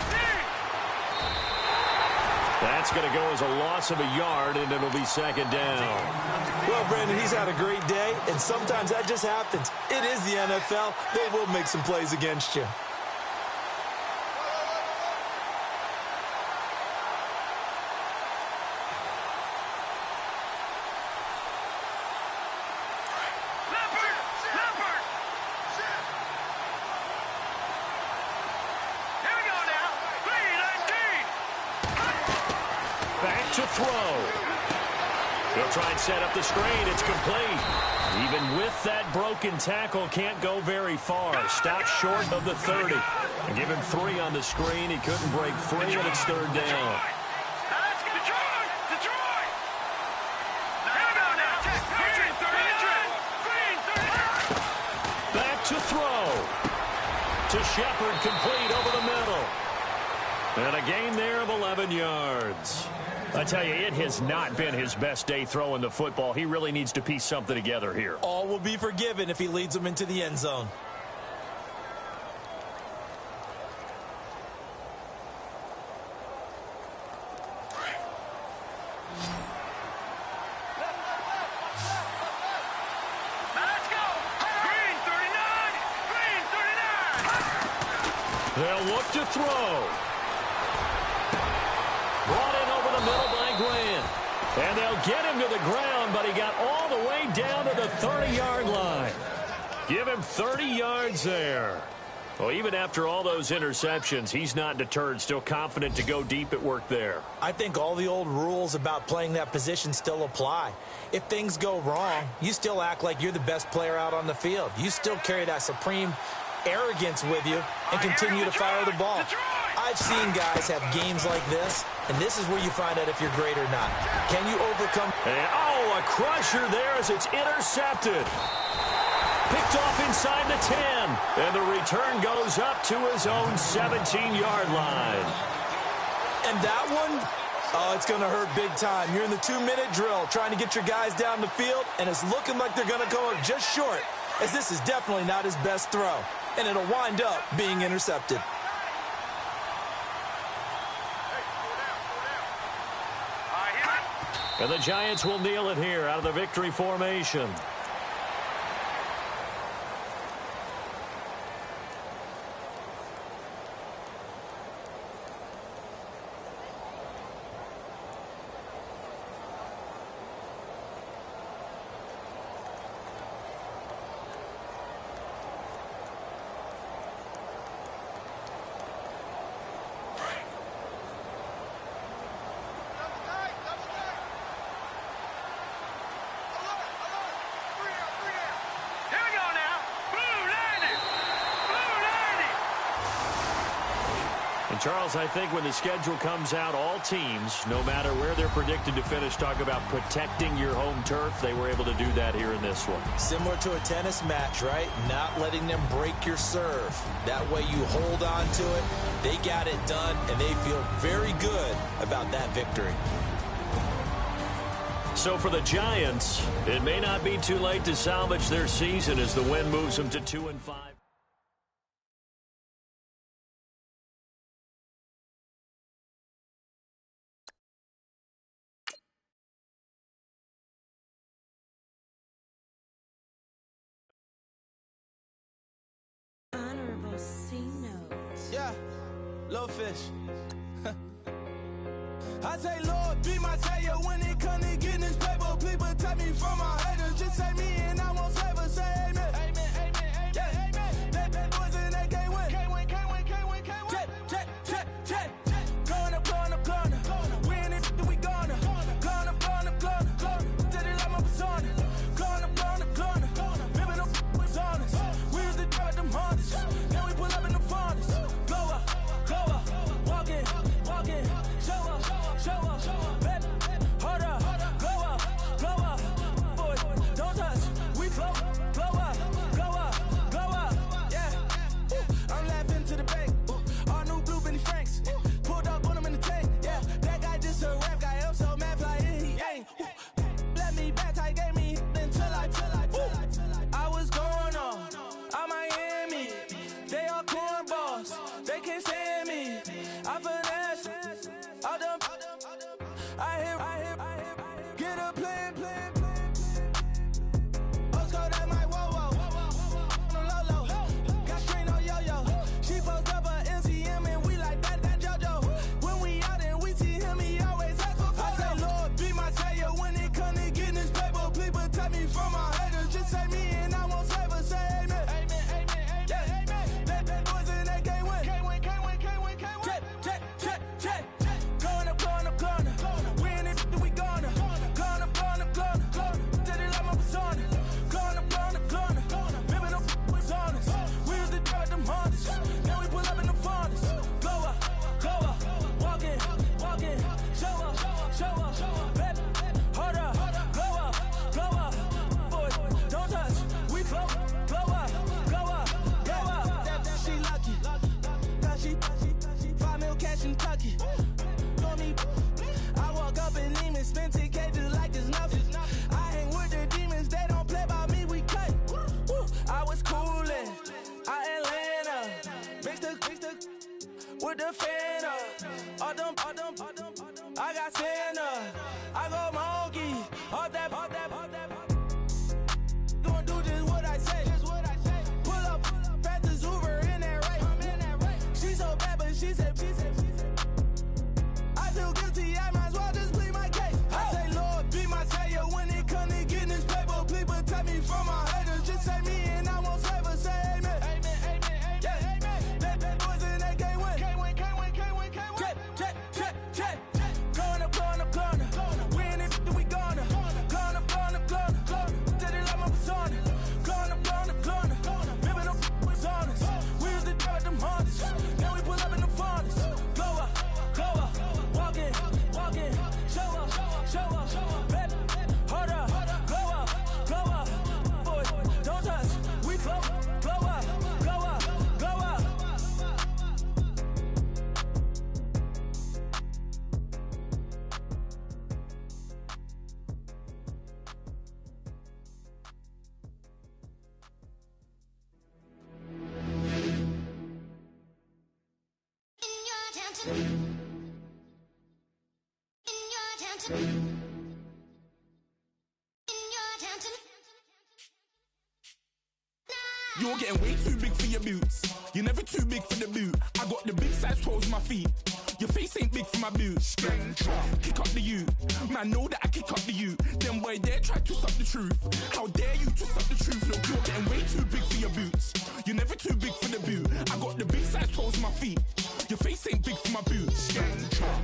That's going to go as a loss of a yard, and it'll be second down. Well, Brandon, he's had a great day, and sometimes that just happens. It is the NFL. They will make some plays against you. To throw. He'll try and set up the screen. It's complete. Even with that broken tackle, can't go very far. Stopped short of the 30. And give him 3 on the screen. He couldn't break free, and it's third down. Back to throw. To Shepard, complete over the middle. And a gain there of 11 yards. I tell you, it has not been his best day throwing the football. He really needs to piece something together here. All will be forgiven if he leads them into the end zone. They'll look to throw. Brought in over the middle by Grant. And they'll get him to the ground, but he got all the way down to the 30-yard line. Give him 30 yards there. Well, even after all those interceptions, he's not deterred, still confident to go deep at work there. I think all the old rules about playing that position still apply. If things go wrong, you still act like you're the best player out on the field. You still carry that supreme arrogance with you and continue to fire the ball. I've seen guys have games like this, and this is where you find out if you're great or not. Can you overcome? And, oh, a crusher there as it's intercepted. Picked off inside the 10. And the return goes up to his own 17-yard line. And that one, oh, it's going to hurt big time. You're in the 2-minute drill trying to get your guys down the field, and it's looking like they're going to go just short, as this is definitely not his best throw. And it'll wind up being intercepted. And the Giants will kneel it here out of the victory formation. Charles, I think when the schedule comes out, all teams, no matter where they're predicted to finish, talk about protecting your home turf. They were able to do that here in this one. Similar to a tennis match, right? Not letting them break your serve. That way you hold on to it. They got it done, and they feel very good about that victory. So for the Giants, it may not be too late to salvage their season as the win moves them to 2-5. Yeah, little fish. I say, Lord, be my savior when it comes to getting this paper. Please protect me from my haters. Just say me and I won't save us. Say amen. Amen, amen, amen, yeah. Amen. That boys and they can't win. Can't win, can't win, can't win, can't win. Check. Going up. We in it, we gonna. Going up. Tell it like my persona. Going up. Ripping up was honest. We used to drive them Hondas. Now we pull up in the Fondas. Glow up. Walk in. Show up. Bet. Hold up. Glow up. Boys, don't touch. We float. Glow up. Yeah. I'm laughing to the bank. All new blue Benny Franks. Pulled up on him in the tank. Yeah. That guy just a rap guy. I'm so mad fly in. He ain't. Let me back. I gave me until I was going on. I'm Miami. They all cornballs. They can't stand me. I finesse. All them. I hear. Get a plan. Oscar, that might whoa. On the low. Got strain on yo-yo. She post up a MCM and we like that JoJo. When we out and we see him, he always asks for photo. I say, Lord, be my savior when it comes to getting this paper. Please protect me from my haters. Just say me and I won't save us. Say amen. Amen. Yeah. That boys and they can't win. Can't win. Check. Going up. We in it, we gonna. Going up. Did it like my persona. Going up. Ripping up was honest. We used to drive them Hondas. Now we pull up in the Fondas. Glow up. Walk in. Show up. Bet. Hold up. Glow up. Boys, don't touch. We float. Glow up. She lucky. Cause she 5 mil cash in Kentucky. For me, I walk up and Neiman, spend 10K just like it's nothing. I hang with the demons, they don't play by me, we cut. Woo. I was coolin', Atlanta, mixed the with the fan up. All them, I got Santa, I go monkey, all that. Don't do just what I say. Pull up, fast as Uber in that right. She You're getting way too big for your boots. You're never too big for the boot. I got the big size toes on my feet. Your face ain't big for my boots. Kick up the you. Man, know that I kick up the you. Them boy there try to stop the truth. How dare you to stop the truth? Look, you're getting way too big for your boots. You're never too big for the boot. I got the big size toes on my feet. Your face ain't big for my boots.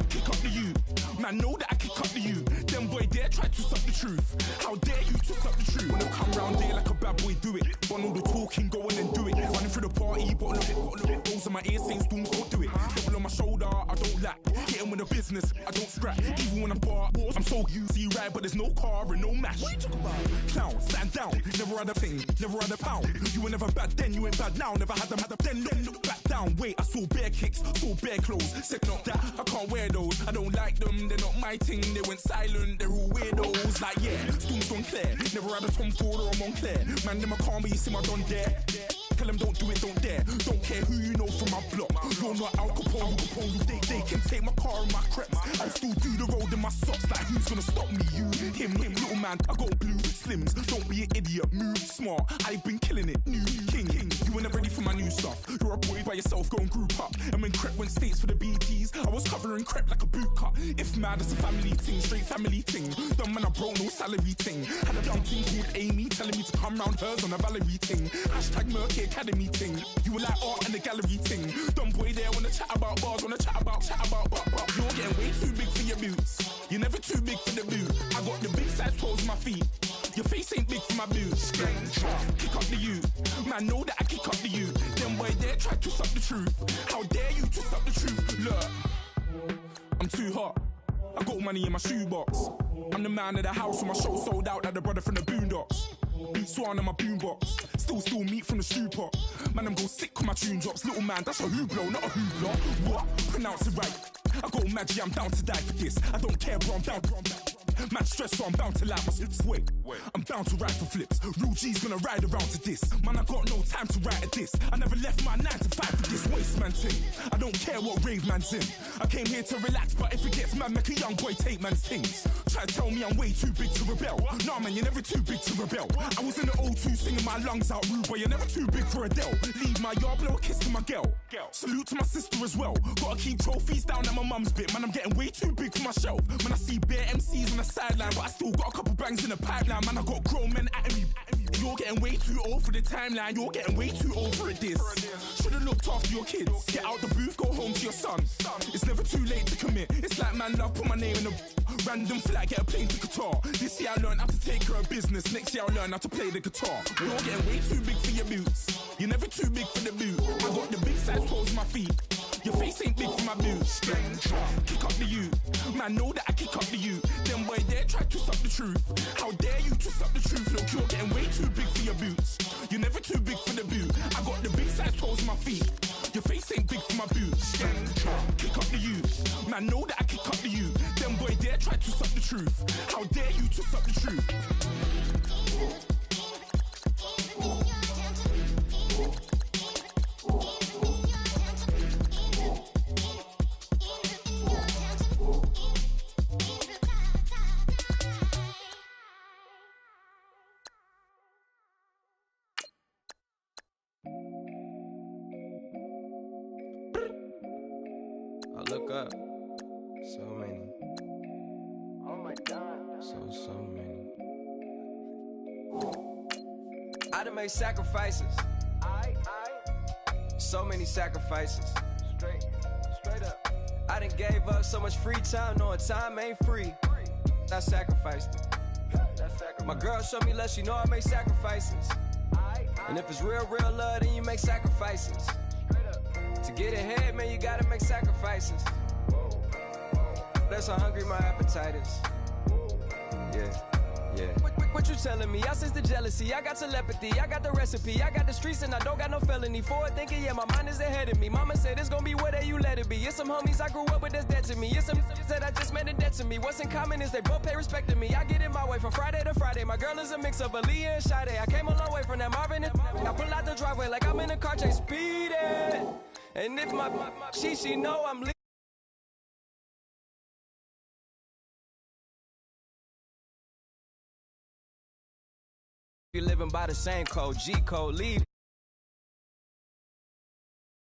Kick up the you. Man, know that I kick up the you. Them boy there try to stop the truth. How dare you to stop the truth? When I come round there like a bad boy, do it. Want all the talking, go on and do it. Running through the party, but look, balls in my ears saying Storms don't do it. Double on my shoulder, I don't lack. Hitting with the business, I don't scrap. Even when I'm bar, I'm so easy right, but there's no car and no match. What you talk about? Clown, stand down. Never had a thing, never had a pound. You were never bad then, you ain't bad now. Never had them, then look back down. Wait, I saw bare kicks, saw bare clothes. Said not that, I can't wear those. I don't like them, they're not my thing. They went silent, they're all weirdos. Like yeah, Storms gone clear. Never had a Tom Ford or a Montclair. Man, them I can't be, you see my done there. Tell them don't do it, don't dare. Don't care who you know from my block. You're not Al Capone, they can take my car and my creps. I'll still do the road in my socks. Like who's gonna stop me? You, him, little man. I got blue slims. Don't be an idiot, move smart. I've been killing it, new king. You were never ready for my new stuff. You're a boy by yourself, go and group up. And when Crep went states for the BTs, I was covering Crep like a boot cut. If mad, it's a family thing, straight family thing. Dumb man, I broke no salary thing. Had a young thing called Amy telling me to come round hers on a Valerie thing. Hashtag Murky Academy thing. You were like art and the gallery thing. Dumb boy there wanna chat about bars, wanna chat about. You're getting way too big for your boots. You're never too big for the boot. I got the big size toes on my feet. Your face ain't big for my boots. Kick up the you. Man, know that I kick up the you. Them boy there try to stop the truth. How dare you to stop the truth? Look, I'm too hot. I got money in my shoebox. I'm the man of the house, and my show sold out like the brother from the Boondocks. Beat Swan in my boombox. Still meat from the stew pot. Man, I'm go sick when my tune drops. Little man, that's a hooplo, not a hoopla. What? Pronounce it right. I got Maggie, I'm down to die for this. I don't care, bro, I'm down. Man, stress, so I'm bound to like my slips. Wait, I'm bound to ride for flips. Real G's gonna ride around to this. Man, I got no time to write at this. I never left my 9 to 5 for this waste man thing. I don't care what rave man's in. I came here to relax, but if it gets mad, make a young boy take man's things. Try to tell me I'm way too big to rebel. Nah, man, you're never too big to rebel. I was in the O2 singing my lungs out rude, but you're never too big for Adele. Leave my yard, blow a kiss to my girl. Salute to my sister as well. Gotta keep trophies down at my mum's bit. Man, I'm getting way too big for my shelf. Man, I see bare MCs on the sideline, but I still got a couple bangs in the pipeline. Man, I got grown men at me. You're getting way too old for the timeline. You're getting way too old for a diss. Should've looked after your kids. Get out the booth, go home to your son. It's never too late to commit. It's like man love, put my name in a random flat, get a plane to Qatar. This year I learned how to take care of business. Next year I'll learn how to play the guitar. You're getting way too big for your boots. You're never too big for the boot. I got the big size toes on my feet. Your face ain't big for my boots. Kick up the you. Man, know that I kick up the you. Them boy there try to stop the truth. How dare you to stop the truth? Look, you're getting way too big for your boots. You're never too big for the boot. I got the big size toes on my feet. Your face ain't big for my boots. Kick up the you. Man, know that I kick up the you. Them boy there try to stop the truth. How dare you to stop the truth? I look up, so many. Oh my God. So many. I done made sacrifices. So many sacrifices. Straight up. I done gave up so much free time, knowing time ain't free. I sacrificed it. My girl showed me love, she know I make sacrifices. And if it's real love, then you make sacrifices. To get ahead, man, you gotta make sacrifices. That's how hungry my appetite is. Yeah. What you telling me? I sense the jealousy, I got telepathy, I got the recipe, I got the streets and I don't got no felony. Forward thinking, yeah, my mind is ahead of me. Mama said it's gonna be whatever you let it be. It's some homies I grew up with that's dead to me. It's some that I just met in debt to me. What's in common is they both pay respect to me. I get in my way from Friday to Friday. My girl is a mix of Aaliyah and Sade. I came a long way from that Marvin and I pull out the driveway like I'm in a car chase speeding. And if my she know I'm You living by the same code, G code, leave.